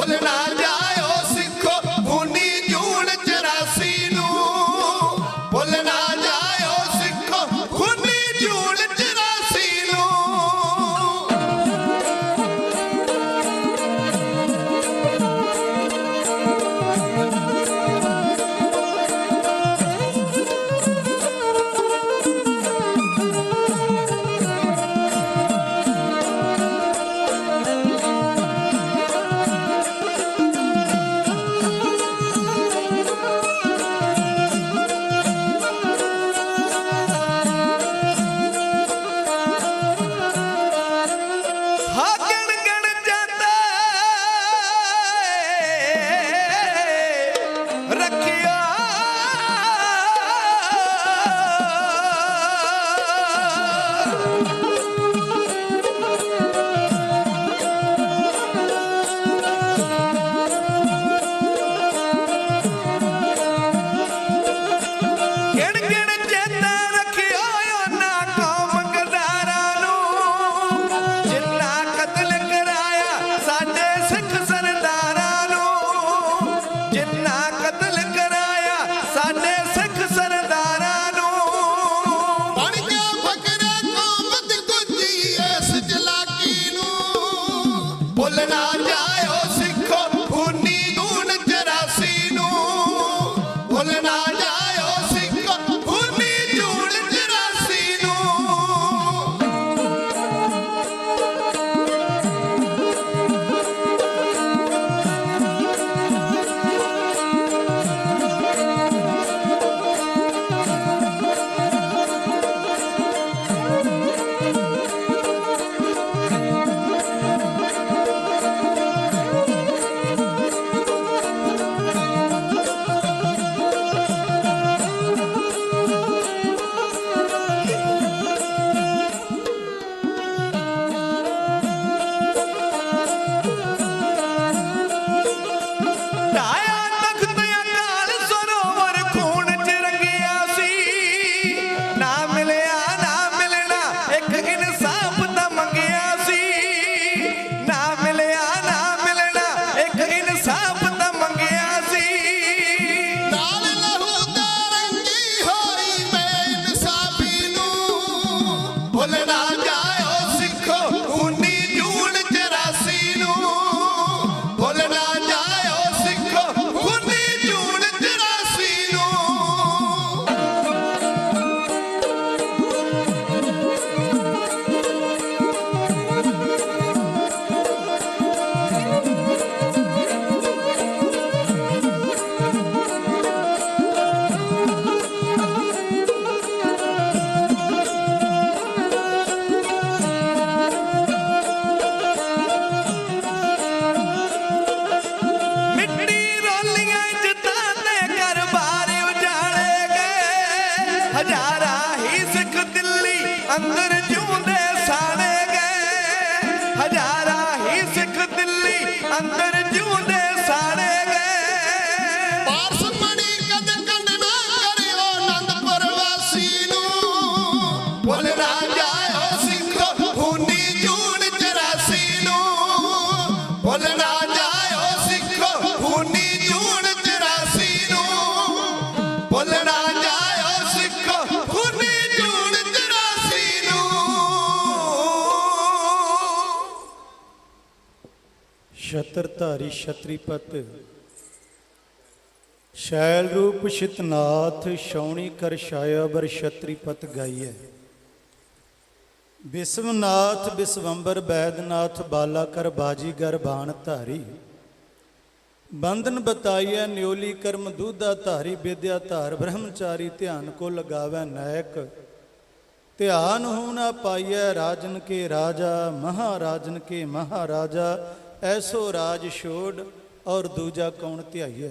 भुल ना जाओ सिखो खूनी जून 84 नूं, भुल ना जाओ सिखो खूनी जून 84 नूं। भुल ना जाओ सिखो खूनी जून 84 नूं, भुल ना जाओ सिखो खूनी जून 84 नूं। भुल ना जाओ सिखो खूनी जून 84 नूं, भुल ना जाओ सिखो खूनी जून 84 नूं। हजारा ही सिख दिल्ली अंदर जूंदे साड़े गए, हजारा ही सिख दिल्ली अंदर जूंदे साड़े गए। पारस मणि कद कंड ना करियो आनंदपुर वासी नूं, भुल ना जाओ सिखो खूनी जून 84 नूं, भुल ना जाओ सिखो खूनी जून 84 नूं, भुल ना छत्रधारी छत्रीपत शैल रूप शितनाथ छौणी कर छाया बर छत्रीपत गाइए। विश्वनाथ विश्वंबर वैद्यनाथ बाला कर बाजीगर बाण धारी, बंधन बताइए न्योली कर्म दूधा धारी, विद्या धार ब्रह्मचारी ध्यान को लगावै नायक, ध्यान हो ना पाइए राजन के राजा, महाराजन के महाराजा, ऐसो राज छोड़ और दूजा कौन ध्याइए।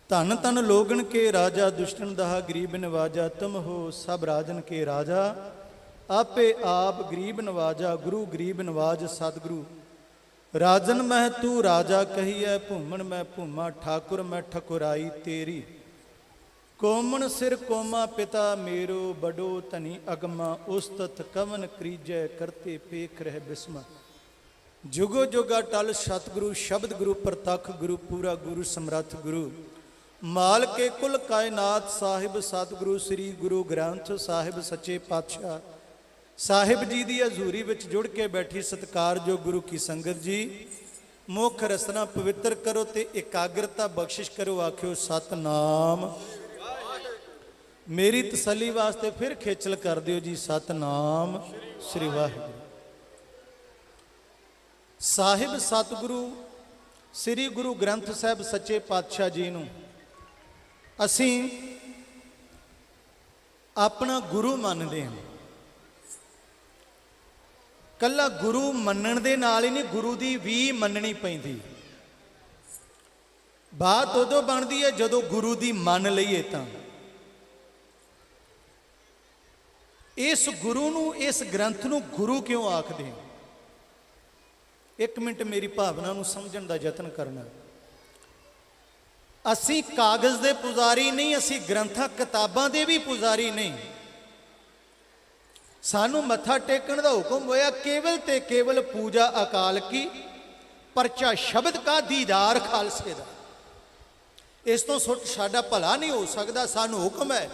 धन धन लोगन के राजा, दुष्टन दहा गरीब नवाजा, तुम हो सब राजन के राजा, आपे आप गरीब नवाजा, गुरु गरीब नवाज सतगुरु। राजन मैं तू राजा कहिए, भूमन मैं भूमा, ठाकुर मैं ठकुराई तेरी। कोमन सिर कोमा पिता मेरो, बड़ो धनी अगमा, उस्तत कवन क्रीजय, करते पेख रह बिस्मा। ਜੁਗੋ ਜੁਗਾ ਟਲ ਸਤਿਗੁਰੂ ਸ਼ਬਦ ਗੁਰੂ ਪ੍ਰਤੱਖ ਗੁਰੂ ਪੂਰਾ ਗੁਰੂ ਸਮਰੱਥ ਗੁਰੂ ਮਾਲਕੇ ਕੁਲ ਕਾਇਨਾਤ ਸਾਹਿਬ ਸਤਿਗੁਰੂ ਸ੍ਰੀ ਗੁਰੂ ਗ੍ਰੰਥ ਸਾਹਿਬ ਸੱਚੇ ਪਾਤਸ਼ਾਹ ਸਾਹਿਬ ਜੀ ਦੀ ਹਜ਼ੂਰੀ ਵਿੱਚ ਜੁੜ ਕੇ ਬੈਠੀ ਸਤਿਕਾਰਯੋਗ ਗੁਰੂ ਕੀ ਸੰਗਤ ਜੀ, ਮੁੱਖ ਰਸਨਾ ਪਵਿੱਤਰ ਕਰੋ ਤੇ ਇਕਾਗਰਤਾ ਬਖਸ਼ਿਸ਼ ਕਰੋ। ਆਖਿਓ ਸਤਨਾਮ। ਮੇਰੀ ਤਸੱਲੀ ਵਾਸਤੇ ਫਿਰ ਖੇਚਲ ਕਰ ਦਿਓ ਜੀ, ਸਤਨਾਮ ਸ੍ਰੀ ਵਾਹਿਗੁਰੂ। ਸਾਹਿਬ ਸਤਿਗੁਰੂ ਸ੍ਰੀ ਗੁਰੂ ਗ੍ਰੰਥ ਸਾਹਿਬ ਸੱਚੇ ਪਾਤਸ਼ਾਹ ਜੀ ਨੂੰ ਅਸੀਂ ਆਪਣਾ ਗੁਰੂ ਮੰਨਦੇ ਹਾਂ। ਕੱਲਾ ਗੁਰੂ ਮੰਨਣ ਦੇ ਨਾਲ ਹੀ ਨਹੀਂ, ਗੁਰੂ ਦੀ ਵੀ ਮੰਨਣੀ ਪੈਂਦੀ। ਬਾਤ ਉਦੋਂ ਬਣਦੀ ਹੈ ਜਦੋਂ ਗੁਰੂ ਦੀ ਮੰਨ ਲਈਏ। ਤਾਂ ਇਸ ਗੁਰੂ ਨੂੰ, ਇਸ ਗ੍ਰੰਥ ਨੂੰ ਗੁਰੂ ਕਿਉਂ ਆਖਦੇ ਹਾਂ? ਇੱਕ ਮਿੰਟ ਮੇਰੀ ਭਾਵਨਾ ਨੂੰ ਸਮਝਣ ਦਾ ਯਤਨ ਕਰਨਾ। ਅਸੀਂ ਕਾਗਜ਼ ਦੇ ਪੁਜਾਰੀ ਨਹੀਂ, ਅਸੀਂ ਗ੍ਰੰਥਾਂ ਕਿਤਾਬਾਂ ਦੇ ਵੀ ਪੁਜਾਰੀ ਨਹੀਂ। ਸਾਨੂੰ ਮੱਥਾ ਟੇਕਣ ਦਾ ਹੁਕਮ ਹੋਇਆ ਕੇਵਲ ਤੇ ਕੇਵਲ ਪੂਜਾ ਅਕਾਲ ਕੀ, ਪਰਚਾ ਸ਼ਬਦ ਕਾ, ਦੀਦਾਰ ਖਾਲਸੇ ਦਾ। ਇਸ ਤੋਂ ਸੁੱਟ ਸਾਡਾ ਭਲਾ ਨਹੀਂ ਹੋ ਸਕਦਾ। ਸਾਨੂੰ ਹੁਕਮ ਹੈ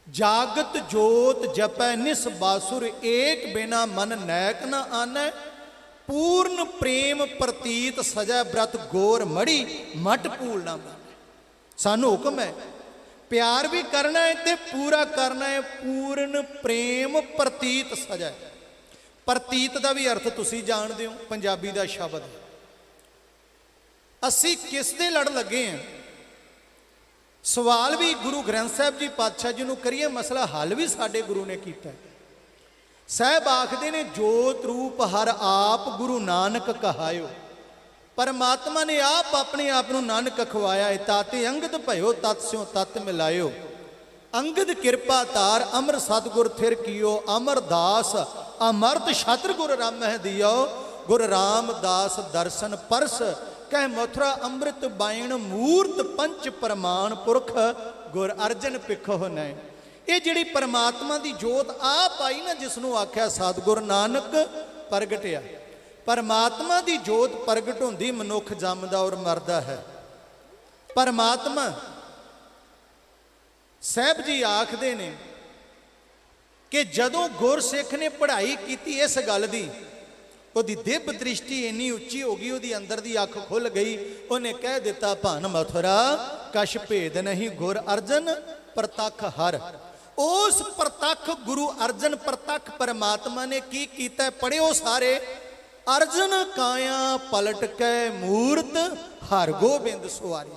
ਜਾਗਤ ਜੋਤ ਜਪੈ ਨਿਸ ਬਾਸੁਰ, ਏਕ ਬਿਨਾ ਮਨ ਨੈਕ ਨ ਆਨੈ, ਪੂਰਨ ਪ੍ਰੇਮ ਪ੍ਰਤੀਤ ਸਜੈ ਬ੍ਰਤ ਗੋਰ ਮੜੀ, ਮਟ ਭੂਲ ਨਾ ਮਾਨੈ। ਸਾਨੂੰ ਹੁਕਮ ਹੈ ਪਿਆਰ ਵੀ ਕਰਨਾ ਹੈ ਤੇ ਪੂਰਾ ਕਰਨਾ ਹੈ। ਪੂਰਨ ਪ੍ਰੇਮ ਪ੍ਰਤੀਤ ਸਜੈ। ਪ੍ਰਤੀਤ ਦਾ ਵੀ ਅਰਥ ਤੁਸੀਂ ਜਾਣਦੇ ਹੋ, ਪੰਜਾਬੀ ਦਾ ਸ਼ਬਦ। ਅਸੀਂ ਕਿਸ ਦੇ ਲੜ ਲੱਗੇ ਹਾਂ? ਸਵਾਲ ਵੀ ਗੁਰੂ ਗ੍ਰੰਥ ਸਾਹਿਬ ਜੀ ਪਾਤਸ਼ਾਹ ਜੀ ਨੂੰ ਕਰੀਏ, ਮਸਲਾ ਹੱਲ ਵੀ ਸਾਡੇ ਗੁਰੂ ਨੇ ਕੀਤਾ। ਸਾਹਿਬ ਆਖਦੇ ਨੇ ਜੋਤ ਰੂਪ ਹਰ ਆਪ ਗੁਰੂ ਨਾਨਕ ਕਹਾਇਓ। ਪਰਮਾਤਮਾ ਨੇ ਆਪ ਆਪਣੇ ਆਪ ਨੂੰ ਨਾਨਕ ਖਵਾਇਆ ਹੈ। ਤਾਤੇ ਅੰਗਦ ਭਇਓ ਤਤ ਸਿਓ ਤਤ ਮਿਲਾਇਓ, ਅੰਗਦ ਕਿਰਪਾ ਧਾਰ ਅਮਰ ਸਤਿਗੁਰ ਥਿਰ ਕੀਓ, ਅਮਰਦਾਸ ਅਮਰਤ ਛਤਰ ਗੁਰ ਰਾਮਹਿ ਦਿਓ, ਗੁਰ ਰਾਮਦਾਸ ਦਰਸ਼ਨ ਪਰਸ ਕਹਿ ਮਥੁਰਾ ਅੰਮ੍ਰਿਤ ਬਾਇਣ, ਮੂਰਤ ਪੰਚ ਪ੍ਰਮਾਣ ਪੁਰਖ ਗੁਰ ਅਰਜਨ ਪਿਖੋ ਨੈ। ਇਹ ਜਿਹੜੀ ਪਰਮਾਤਮਾ ਦੀ ਜੋਤ ਆਪ ਆਈ ਨਾ, ਜਿਸ ਨੂੰ ਆਖਿਆ ਸਤਿਗੁਰ ਨਾਨਕ ਪ੍ਰਗਟਿਆ। ਪਰਮਾਤਮਾ ਦੀ ਜੋਤ ਪ੍ਰਗਟ ਹੁੰਦੀ ਮਨੁੱਖ ਜੰਮਦਾ ਔਰ ਮਰਦਾ ਹੈ। ਪਰਮਾਤਮਾ ਸਾਹਿਬ ਜੀ ਆਖਦੇ ਨੇ ਕਿ ਜਦੋਂ ਗੁਰਸਿੱਖ ਨੇ ਪੜ੍ਹਾਈ ਕੀਤੀ ਇਸ ਗੱਲ ਦੀ, ਉਹਦੀ ਦਿਵ ਦ੍ਰਿਸ਼ਟੀ ਇੰਨੀ ਉੱਚੀ ਹੋ ਗਈ, ਉਹਦੀ ਅੰਦਰ ਦੀ ਅੱਖ ਖੁੱਲ ਗਈ। ਉਹਨੇ ਕਹਿ ਦਿੱਤਾ ਭਨ ਮਥੁਰਾ ਕਛ ਭੇਦ ਨਹੀਂ, ਗੁਰ ਅਰਜਨ ਪ੍ਰਤੱਖ ਹਰ। ਉਸ ਪ੍ਰਤੱਖ ਗੁਰੂ ਅਰਜਨ ਪ੍ਰਤੱਖ ਪਰਮਾਤਮਾ ਨੇ ਕੀ ਕੀਤਾ? ਪੜਿਓ ਸਾਰੇ। ਅਰਜਨ ਕਾਇਆ ਪਲਟ ਕੇ ਮੂਰਤ ਹਰ ਗੋਬਿੰਦ ਸਵਾਰੀ।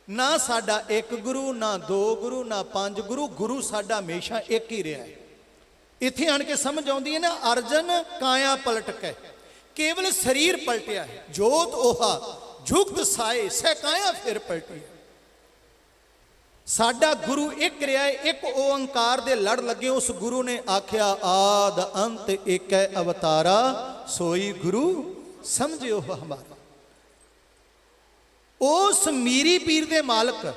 ਨਾ ਸਾਡਾ ਇੱਕ ਗੁਰੂ, ਨਾ ਦੋ ਗੁਰੂ, ਨਾ ਪੰਜ ਗੁਰੂ, ਗੁਰੂ ਸਾਡਾ ਹਮੇਸ਼ਾ ਇੱਕ ਹੀ ਰਿਹਾ ਹੈ। ਇੱਥੇ ਆਣ ਕੇ ਸਮਝ ਆਉਂਦੀ ਹੈ ਨਾ, ਅਰਜਨ ਕਾਇਆ ਪਲਟ ਕੇ, ਕੇਵਲ ਸਰੀਰ ਪਲਟਿਆ ਹੈ। ਜੋਤ 오ਹਾ ਜੁਗਤ ਸਾਏ ਸਹਿ ਕਾਇਆ ਫਿਰ ਪਲਟੀ। ਸਾਡਾ ਗੁਰੂ ਇੱਕ ਰਿਹਾ ਹੈ, ਇੱਕ ਓੰਕਾਰ ਦੇ ਲੜ ਲੱਗੇ। ਉਸ ਗੁਰੂ ਨੇ ਆਖਿਆ ਆਦ ਅੰਤ ਏਕੈ ਅਵਤਾਰਾ, ਸੋਈ ਗੁਰੂ ਸਮਝਿਓ ਹਮਾਰਾ। ਉਸ ਮੀਰੀ ਪੀਰ ਦੇ ਮਾਲਕ,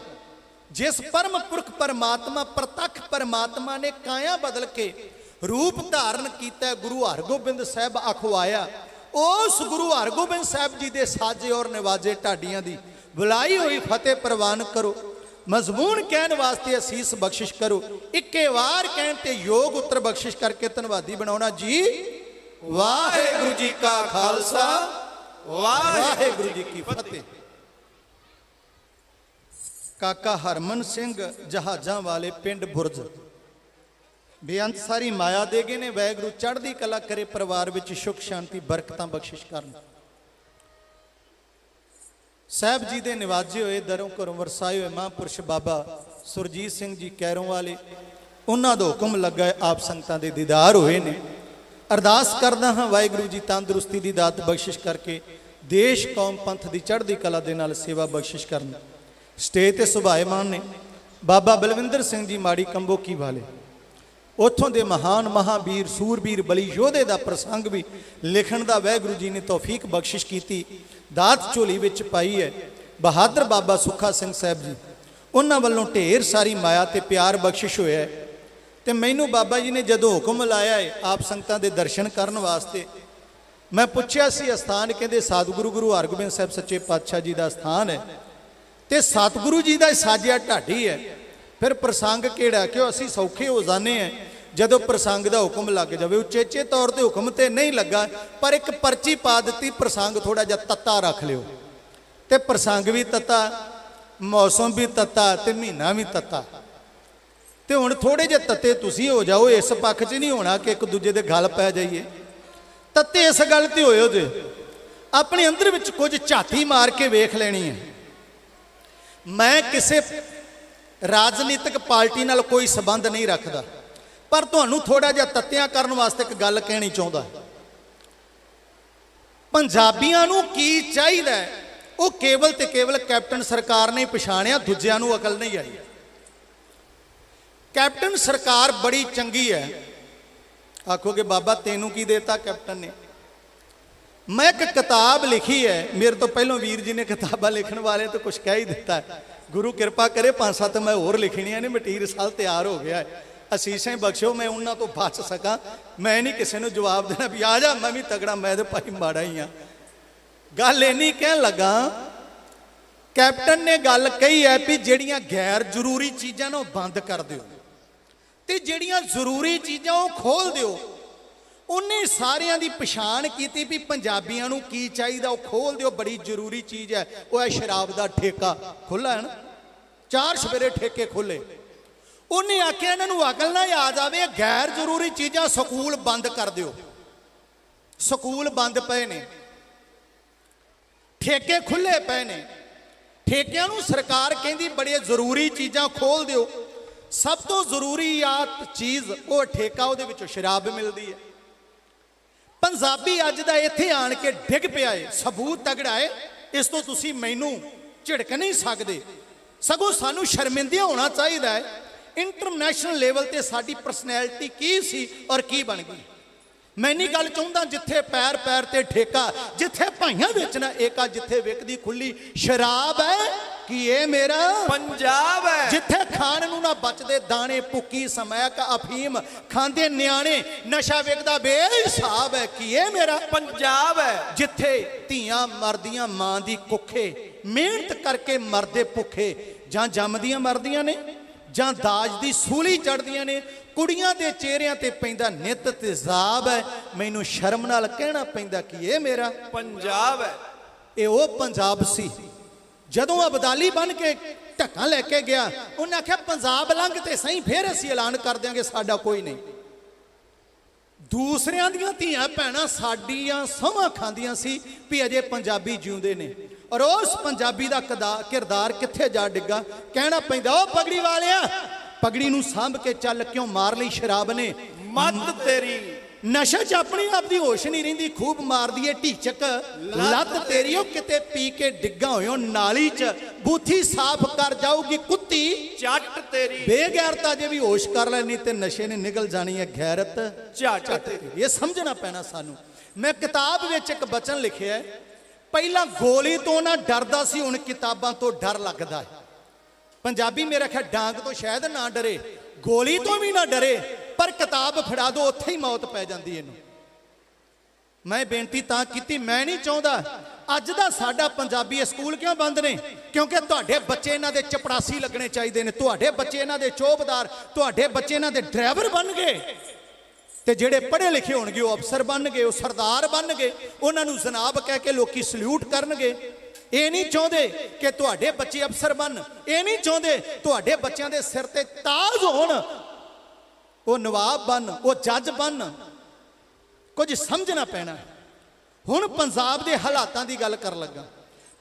ਜਿਸ ਪਰਮ ਪੁਰਖ ਪਰਮਾਤਮਾ ਪ੍ਰਤੱਖ ਪਰਮਾਤਮਾ ਨੇ ਕਾਇਆ ਬਦਲ ਕੇ ਰੂਪ ਧਾਰਨ ਕੀਤਾ, ਗੁਰੂ ਹਰਗੋਬਿੰਦ ਸਾਹਿਬ ਅਖਵਾਇਆ। ਉਸ ਗੁਰੂ ਹਰਗੋਬਿੰਦ ਸਾਹਿਬ ਜੀ ਦੇ ਸਾਜੇ ਔਰ ਨਿਵਾਜੇ ਢਾਡੀਆਂ ਦੀ ਬੁਲਾਈ ਹੋਈ ਫਤਿਹ ਪ੍ਰਵਾਨ ਕਰੋ। ਮਜ਼ਮੂਨ ਕਹਿਣ ਵਾਸਤੇ ਅਸੀਸ ਬਖਸ਼ਿਸ਼ ਕਰੋ। ਇੱਕੇ ਵਾਰ ਕਹਿਣ ਤੇ ਯੋਗ ਉੱਤਰ ਬਖਸ਼ਿਸ਼ ਕਰਕੇ ਧੰਨਵਾਦੀ ਬਣਾਉਣਾ ਜੀ। ਵਾਹਿਗੁਰੂ ਜੀ ਕਾ ਖਾਲਸਾ, ਵਾਹਿਗੁਰੂ ਜੀ ਕੀ ਫਤਿਹ। ਕਾਕਾ ਹਰਮਨ ਸਿੰਘ ਜਹਾਜ਼ਾਂ ਵਾਲੇ ਪਿੰਡ ਬੁਰਜ ਬੇਅੰਤ ਸਾਰੀ ਮਾਇਆ ਦੇ ਗਏ ਨੇ। ਵਾਹਿਗੁਰੂ ਚੜ੍ਹਦੀ ਕਲਾ ਕਰੇ, ਪਰਿਵਾਰ ਵਿੱਚ ਸੁਖ ਸ਼ਾਂਤੀ ਬਰਕਤਾਂ ਬਖਸ਼ਿਸ਼ ਕਰਨ। ਸਾਹਿਬ ਜੀ ਦੇ ਨਿਵਾਜੇ ਹੋਏ, ਦਰੋਂ ਘਰੋਂ ਵਰਸਾਏ ਹੋਏ ਮਹਾਂਪੁਰਸ਼ ਬਾਬਾ ਸੁਰਜੀਤ ਸਿੰਘ ਜੀ ਕੈਰੋਂ ਵਾਲੇ, ਉਹਨਾਂ ਦਾ ਹੁਕਮ ਲੱਗਾ ਹੈ, ਆਪ ਸੰਗਤਾਂ ਦੇ ਦੀਦਾਰ ਹੋਏ ਨੇ। ਅਰਦਾਸ ਕਰਦਾ ਹਾਂ ਵਾਹਿਗੁਰੂ ਜੀ ਤੰਦਰੁਸਤੀ ਦੀ ਦਾਤ ਬਖਸ਼ਿਸ਼ ਕਰਕੇ ਦੇਸ਼ ਕੌਮ ਪੰਥ ਦੀ ਚੜ੍ਹਦੀ ਕਲਾ ਦੇ ਨਾਲ ਸੇਵਾ ਬਖਸ਼ਿਸ਼ ਕਰਨ। ਸਟੇਜ ਤੇ ਸੁਭਾਏਮਾਨ ਨੇ ਬਾਬਾ ਬਲਵਿੰਦਰ ਸਿੰਘ ਜੀ ਮਾੜੀ ਕੰਬੋਕੀ ਵਾਲੇ, ਉੱਥੋਂ ਦੇ ਮਹਾਨ ਮਹਾਵੀਰ ਸੂਰਬੀਰ ਬਲੀ ਯੋਧੇ ਦਾ ਪ੍ਰਸੰਗ ਵੀ ਲਿਖਣ ਦਾ ਵਾਹਿਗੁਰੂ ਜੀ ਨੇ ਤੌਫੀਕ ਬਖਸ਼ਿਸ਼ ਕੀਤੀ, ਦਾਤ ਝੋਲੀ ਵਿੱਚ ਪਾਈ ਹੈ। ਬਹਾਦਰ ਬਾਬਾ ਸੁੱਖਾ ਸਿੰਘ ਸਾਹਿਬ ਜੀ, ਉਹਨਾਂ ਵੱਲੋਂ ਢੇਰ ਸਾਰੀ ਮਾਇਆ ਤੇ ਪਿਆਰ ਬਖਸ਼ਿਸ਼ ਹੋਇਆ ਹੈ। ਤੇ ਮੈਨੂੰ ਬਾਬਾ ਜੀ ਨੇ ਜਦੋਂ ਹੁਕਮ ਲਾਇਆ ਹੈ ਆਪ ਸੰਗਤਾਂ ਦੇ ਦਰਸ਼ਨ ਕਰਨ ਵਾਸਤੇ, ਮੈਂ ਪੁੱਛਿਆ ਸੀ ਅਸਥਾਨ, ਕਹਿੰਦੇ ਸਤਿਗੁਰੂ ਗੁਰੂ ਹਰਗੋਬਿੰਦ ਸਾਹਿਬ ਸੱਚੇ ਪਾਤਸ਼ਾਹ ਜੀ ਦਾ ਅਸਥਾਨ ਹੈ ਤੇ ਸਤਿਗੁਰੂ ਜੀ ਦਾ ਸਾਜਿਆ ਢਾਡੀ ਹੈ। ਫਿਰ ਪ੍ਰਸੰਗ ਕਿਹੜਾ ਕਿ ਅਸੀਂ ਸੌਖੇ ਹੋ ਜਾਂਦੇ ਹਾਂ ਜਦੋਂ ਪ੍ਰਸੰਗ ਦਾ ਹੁਕਮ ਲੱਗ ਜਾਵੇ। ਉਚੇਚੇ ਤੌਰ ਤੇ ਹੁਕਮ ਤੇ ਨਹੀਂ ਲੱਗਾ, ਪਰ ਇੱਕ ਪਰਚੀ ਪਾ ਦਿੱਤੀ, ਪ੍ਰਸੰਗ ਥੋੜਾ ਜਿਹਾ ਤੱਤਾ ਰੱਖ ਲਿਓ। ਤੇ ਪ੍ਰਸੰਗ ਵੀ ਤੱਤਾ, ਮੌਸਮ ਵੀ ਤੱਤਾ ਤੇ ਮਹੀਨਾ ਵੀ ਤੱਤਾ। ਤੇ ਹੁਣ ਥੋੜੇ ਜਿਹੇ ਤੱਤੇ ਤੁਸੀਂ ਹੋ ਜਾਓ, ਇਸ ਪੱਖ 'ਚ ਨਹੀਂ ਹੋਣਾ ਕਿ ਇੱਕ ਦੂਜੇ ਦੇ ਗਲ ਪੈ ਜਾਈਏ। ਤੱਤੇ ਇਸ ਗੱਲ ਤੇ ਹੋਇਓ ਜੇ ਆਪਣੇ ਅੰਦਰ ਵਿੱਚ ਕੁਝ ਝਾਤੀ ਮਾਰ ਕੇ ਵੇਖ ਲੈਣੀ ਹੈ। ਮੈਂ ਕਿਸੇ ਰਾਜਨੀਤਿਕ ਪਾਰਟੀ ਨਾਲ ਕੋਈ ਸਬੰਧ ਨਹੀਂ ਰੱਖਦਾ, ਪਰ ਤੁਹਾਨੂੰ ਥੋੜਾ ਜਿਹਾ ਤੱਤਿਆਂ ਕਰਨ ਵਾਸਤੇ ਇੱਕ ਗੱਲ ਕਹਿਣੀ ਚਾਹੁੰਦਾ। ਪੰਜਾਬੀਆਂ ਨੂੰ ਕੀ ਚਾਹੀਦਾ ਉਹ ਕੇਵਲ ਤੇ ਕੇਵਲ ਕੈਪਟਨ ਸਰਕਾਰ ਨੇ ਪਛਾਣਿਆ, ਦੂਜਿਆਂ ਨੂੰ ਅਕਲ ਨਹੀਂ ਆਈ। ਕੈਪਟਨ ਸਰਕਾਰ ਬੜੀ ਚੰਗੀ ਹੈ। ਆਖੋਗੇ ਬਾਬਾ ਤੈਨੂੰ ਕੀ ਦੇਤਾ ਕੈਪਟਨ ਨੇ? ਮੈਂ ਇੱਕ ਕਿਤਾਬ ਲਿਖੀ ਹੈ, ਮੇਰੇ ਤੋਂ ਪਹਿਲਾਂ ਵੀਰ ਜੀ ਨੇ ਕਿਤਾਬਾਂ ਲਿਖਣ ਵਾਲੇ ਤੋਂ ਕੁਝ ਕਹਿ ਹੀ ਦਿੱਤਾ। ਗੁਰੂ ਕਿਰਪਾ ਕਰੇ 5-7 ਮੈਂ ਹੋਰ ਲਿਖਣੀਆਂ ਨੇ, ਮਟੀਰੀਅਲ ਸਾਲ ਤਿਆਰ ਹੋ ਗਿਆ ਹੈ। ਅਸੀਸਾਂ ਹੀ ਬਖਸ਼ੋ ਮੈਂ ਉਹਨਾਂ ਤੋਂ ਬਚ ਸਕਾਂ। ਮੈਂ ਨਹੀਂ ਕਿਸੇ ਨੂੰ ਜਵਾਬ ਦੇਣਾ ਵੀ ਆ ਜਾ ਮੈਂ ਵੀ ਤਗੜਾ, ਮੈਂ ਤੇ ਭਾਈ ਮਾੜਾ ਹੀ ਆ। ਗੱਲ ਇੰਨੀ ਕਹਿਣ ਲੱਗਾ, ਕੈਪਟਨ ਨੇ ਗੱਲ ਕਹੀ ਹੈ ਵੀ ਜਿਹੜੀਆਂ ਗੈਰ ਜ਼ਰੂਰੀ ਚੀਜ਼ਾਂ ਨੂੰ ਬੰਦ ਕਰ ਦਿਓ ਤੇ ਜਿਹੜੀਆਂ ਜ਼ਰੂਰੀ ਚੀਜ਼ਾਂ ਉਹ ਖੋਲ ਦਿਓ। ਉਹਨੇ ਸਾਰਿਆਂ ਦੀ ਪਛਾਣ ਕੀਤੀ ਵੀ ਪੰਜਾਬੀਆਂ ਨੂੰ ਕੀ ਚਾਹੀਦਾ ਉਹ ਖੋਲ ਦਿਓ। ਬੜੀ ਜ਼ਰੂਰੀ ਚੀਜ਼ ਹੈ ਉਹ ਹੈ ਸ਼ਰਾਬ ਦਾ ਠੇਕਾ ਖੁੱਲ੍ਹਾ ਹੈ ਨਾ, 4 ਸਵੇਰੇ ਠੇਕੇ ਖੁੱਲੇ। ਉਹਨੇ ਆਖਿਆ ਇਹਨਾਂ ਨੂੰ ਅਕਲ ਨਾ ਆ ਜਾਵੇ, ਗੈਰ ਜ਼ਰੂਰੀ ਚੀਜ਼ਾਂ, ਸਕੂਲ ਬੰਦ ਕਰ ਦਿਓ। ਸਕੂਲ ਬੰਦ ਪਏ ਨੇ, ਠੇਕੇ ਖੁੱਲੇ ਪਏ ਨੇ। ਠੇਕਿਆਂ ਨੂੰ ਸਰਕਾਰ ਕਹਿੰਦੀ ਬੜੀਆਂ ਜ਼ਰੂਰੀ ਚੀਜ਼ਾਂ ਖੋਲ ਦਿਓ। ਸਭ ਤੋਂ ਜ਼ਰੂਰੀ ਚੀਜ਼ ਉਹ ਠੇਕਾ, ਉਹਦੇ ਵਿੱਚੋਂ ਸ਼ਰਾਬ ਮਿਲਦੀ ਹੈ। ਪੰਜਾਬੀ ਅੱਜ ਦਾ ਇੱਥੇ ਆਣ ਕੇ ਡਿੱਗ ਪਿਆ ਏ, ਸਬੂਤ ਤਗੜਾ ਏ। ਇਸ ਤੋਂ ਤੁਸੀਂ ਮੈਨੂੰ ਝਿੜਕ ਨਹੀਂ ਸਕਦੇ, ਸਗੋਂ ਸਾਨੂੰ ਸ਼ਰਮਿੰਦਾ ਹੋਣਾ ਚਾਹੀਦਾ ਹੈ। ਇੰਟਰਨੈਸ਼ਨਲ ਲੈਵਲ ਤੇ ਸਾਡੀ ਪਰਸਨੈਲਿਟੀ ਕੀ ਸੀ ਔਰ ਕੀ ਬਣ ਗਈ। ਮੈਂ ਨਹੀਂ ਗੱਲ ਚਾਹੁੰਦਾ ਜਿੱਥੇ ਪੈਰ ਪੈਰ ਤੇ ਠੇਕਾ, ਜਿੱਥੇ ਭਾਈਆਂ ਵੇਚਣਾ ਏਕਾ, ਜਿੱਥੇ ਵਿਕਦੀ ਖੁੱਲੀ ਸ਼ਰਾਬ ਹੈ ਕਿ ਇਹ ਮੇਰਾ ਪੰਜਾਬ ਹੈ। ਜਿੱਥੇ ਖਾਣ ਨੂੰ ਨਾ ਬਚਦੇ ਦਾਣੇ, ਭੁੱਕੀ ਸਮੈਕ ਅਫੀਮ ਖਾਂਦੇ ਨਿਆਣੇ, ਨਸ਼ਾ ਵਿਕਦਾ ਬੇਹਿਸਾਬ ਹੈ ਕਿ ਇਹ ਮੇਰਾ ਪੰਜਾਬ ਹੈ। ਜਿੱਥੇ ਧੀਆਂ ਮਰਦੀਆਂ ਮਾਂ ਦੀ ਕੁੱਖੇ, ਮਿਹਨਤ ਕਰਕੇ ਮਰਦੇ ਭੁੱਖੇ, ਜਾਂ ਜੰਮਦੀਆਂ ਮਰਦੀਆਂ ਨੇ ਜਾਂ ਦਾਜ ਦੀ ਸੂਲੀ ਚੜਦੀਆਂ ਨੇ। ਕੁੜੀਆਂ ਦੇ ਚਿਹਰਿਆਂ ਤੇ ਪੈਂਦਾ ਨਿਤ ਤੇਜ਼ਾਬ ਹੈ। ਮੈਨੂੰ ਸ਼ਰਮ ਨਾਲ ਕਹਿਣਾ ਪੈਂਦਾ ਕਿ ਇਹ ਮੇਰਾ ਪੰਜਾਬ ਹੈ। ਇਹ ਉਹ ਪੰਜਾਬ ਸੀ ਜਦੋਂ ਅਬਦਾਲੀ ਬਣ ਕੇ ਢੱਕਾ ਲੈ ਕੇ ਗਿਆ। ਉਹਨੇ ਆਖਿਆ ਪੰਜਾਬ ਲੰਘ ਤੇ ਸਹੀ, ਫਿਰ ਅਸੀਂ ਐਲਾਨ ਕਰ ਦਿਆਂਗੇ ਸਾਡਾ ਕੋਈ ਨਹੀਂ। ਦੂਸਰਿਆਂ ਦੀਆਂ ਧੀਆਂ ਭੈਣਾਂ ਸਾਡੀਆਂ ਸਹੁੰ ਖਾਂਦੀਆਂ ਸੀ ਵੀ ਅਜੇ ਪੰਜਾਬੀ ਜਿਉਂਦੇ ਨੇ, ਔਰ ਉਸ ਪੰਜਾਬੀ ਦਾ ਕਿਰਦਾਰ ਕਿੱਥੇ ਜਾ ਡਿੱਗਾ। ਕਹਿਣਾ ਪੈਂਦਾ ਉਹ ਪਗੜੀ ਵਾਲਿਆ, ਪਗੜੀ ਨੂੰ ਸਾਂਭ ਕੇ ਚੱਲ, ਕਿਉਂ ਮਾਰ ਲਈ ਸ਼ਰਾਬ ਨੇ ਮੱਤ ਤੇਰੀ। ਨਸ਼ਾ 'ਚ ਆਪਣੀ ਆਪ ਦੀ ਹੋਸ਼ ਨਹੀਂ ਰਹਿੰਦੀ, ਖੂਬ ਮਾਰਦੀ ਏ ਢੀਚਕ ਲੱਤ ਤੇਰੀ। ਉਹ ਕਿਤੇ ਪੀ ਕੇ ਡਿੱਗਾ ਹੋਇਓ ਨਾਲੀ 'ਚ, ਬੂਥੀ ਸਾਫ਼ ਕਰ ਜਾਊਗੀ ਕੁੱਤੀ ਚੱਟ ਤੇਰੀ। ਬੇਗੈਰਤਾ ਜੇ ਵੀ ਹੋਸ਼ ਕਰ ਲੈਣੀ ਤੇ ਨਸ਼ੇ ਨੇ ਨਿਕਲ ਜਾਣੀ ਹੈ ਗੈਰਤ ਝੱਟ ਤੇਰੀ। ਇਹ ਸਮਝਣਾ ਪੈਣਾ ਸਾਨੂੰ। ਮੈਂ ਕਿਤਾਬ ਵਿੱਚ ਇੱਕ ਬਚਨ ਲਿਖਿਆ, ਪਹਿਲਾਂ ਗੋਲੀ ਤੋਂ ਨਾ ਡਰਦਾ ਸੀ, ਹੁਣ ਕਿਤਾਬਾਂ ਤੋਂ ਡਰ ਲੱਗਦਾ ਹੈ। ਪੰਜਾਬੀ ਮੇਰਾ ਖਿਆਲ ਡਾਂਗ ਤੋਂ ਸ਼ਾਇਦ ਨਾ ਡਰੇ, ਗੋਲੀ ਤੋਂ ਵੀ ਨਾ ਡਰੇ, ਪਰ ਕਿਤਾਬ ਫੜਾ ਦੋ ਉੱਥੇ ਹੀ ਮੌਤ ਪੈ ਜਾਂਦੀ ਇਹਨੂੰ। ਮੈਂ ਬੇਨਤੀ ਤਾਂ ਕੀਤੀ, ਮੈਂ ਨਹੀਂ ਚਾਹੁੰਦਾ ਅੱਜ ਦਾ ਸਾਡਾ ਪੰਜਾਬੀ ਸਕੂਲ ਕਿਉਂ ਬੰਦ ਨੇ? ਕਿਉਂਕਿ ਤੁਹਾਡੇ ਬੱਚੇ ਇਹਨਾਂ ਦੇ ਚਪੜਾਸੀ ਲੱਗਣੇ ਚਾਹੀਦੇ ਨੇ, ਤੁਹਾਡੇ ਬੱਚੇ ਇਹਨਾਂ ਦੇ ਚੌਬਦਾਰ, ਤੁਹਾਡੇ ਬੱਚੇ ਇਹਨਾਂ ਦੇ ਡਰਾਈਵਰ ਬਣ ਗਏ, ਤੇ ਜਿਹੜੇ ਪੜ੍ਹੇ ਲਿਖੇ ਹੋਣਗੇ ਉਹ ਅਫਸਰ ਬਣਨਗੇ, ਉਹ ਸਰਦਾਰ ਬਣਨਗੇ, ਉਹਨਾਂ ਨੂੰ ਜਨਾਬ ਕਹਿ ਕੇ ਲੋਕੀ ਸਲੂਟ ਕਰਨਗੇ। ਇਹ ਨਹੀਂ ਚਾਹੁੰਦੇ ਕਿ ਤੁਹਾਡੇ ਬੱਚੇ ਅਫਸਰ ਬਣ, ਇਹ ਨਹੀਂ ਚਾਹੁੰਦੇ ਤੁਹਾਡੇ ਬੱਚਿਆਂ ਦੇ ਸਿਰ ਤੇ ਤਾਜ ਹੋਣ, ਉਹ ਨਵਾਬ ਬਣ, ਉਹ ਜੱਜ ਬਣ। ਕੁਝ ਸਮਝਣਾ ਪੈਣਾ। ਹੁਣ ਪੰਜਾਬ ਦੇ ਹਾਲਾਤਾਂ ਦੀ ਗੱਲ ਕਰਨ ਲੱਗਾ।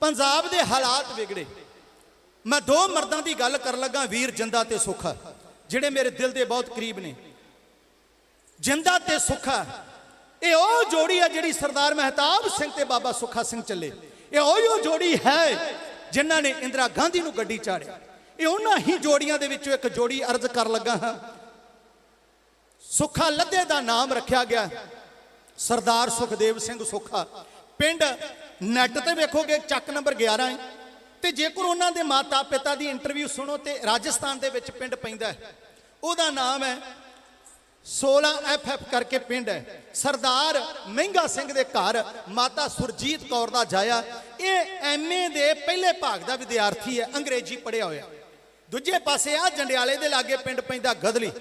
ਪੰਜਾਬ ਦੇ ਹਾਲਾਤ ਵਿਗੜੇ। ਮੈਂ 2 ਮਰਦਾਂ ਦੀ ਗੱਲ ਕਰਨ ਲੱਗਾ, ਵੀਰ ਜਿੰਦਾ ਤੇ ਸੁੱਖਾ, ਜਿਹੜੇ ਮੇਰੇ ਦਿਲ ਦੇ ਬਹੁਤ ਕਰੀਬ ਨੇ। ਜਿੰਦਾ ਤੇ ਸੁੱਖਾ ਇਹ ਉਹ ਜੋੜੀ ਹੈ ਜਿਹੜੀ ਸਰਦਾਰ ਮਹਿਤਾਬ ਸਿੰਘ ਤੇ ਬਾਬਾ ਸੁੱਖਾ ਸਿੰਘ ਚੱਲੇ। ਇਹ ਉਹ ਜੋੜੀ ਹੈ ਜਿਨ੍ਹਾਂ ਨੇ ਇੰਦਰਾ ਗਾਂਧੀ ਨੂੰ ਗੱਡੀ ਚਾੜਿਆ। ਇਹ ਉਹਨਾਂ ਹੀ ਜੋੜੀਆਂ ਦੇ ਵਿੱਚੋਂ ਇੱਕ ਜੋੜੀ ਅਰਜ਼ ਕਰ ਲੱਗਾ ਹਾਂ। ਸੁੱਖਾ ਲੱਦੇ ਦਾ ਨਾਮ ਰੱਖਿਆ ਗਿਆ, ਸਰਦਾਰ ਸੁਖਦੇਵ ਸਿੰਘ ਸੁੱਖਾ। ਪਿੰਡ ਨੈਟ ਤੇ ਵੇਖੋਗੇ ਚੱਕ ਨੰਬਰ 11 ਹੈ, ਤੇ ਜੇਕਰ ਉਹਨਾਂ ਦੇ ਮਾਤਾ ਪਿਤਾ ਦੀ ਇੰਟਰਵਿਊ ਸੁਣੋ ਤੇ ਰਾਜਸਥਾਨ ਦੇ ਵਿੱਚ ਪਿੰਡ ਪੈਂਦਾ ਹੈ, ਉਹਦਾ ਨਾਮ ਹੈ 16 FF करके पिंड है। सरदार ਮਹਿੰਗਾ ਸਿੰਘ ਦੇ ਘਰ ਮਾਤਾ ਸੁਰਜੀਤ ਕੌਰ ਦਾ ਜਾਇਆ। ਇਹ MA ਦੇ ਪਹਿਲੇ ਭਾਗ ਦਾ ਵਿਦਿਆਰਥੀ ਹੈ, ਅੰਗਰੇਜ਼ੀ ਪੜ੍ਹਿਆ ਹੋਇਆ। ਦੂਜੇ ਪਾਸੇ ਆ ਜੰਡਿਆਲੇ ਦੇ ਲਾਗੇ ਪਿੰਡ ਪੈਂਦਾ ਗਦਲੀ।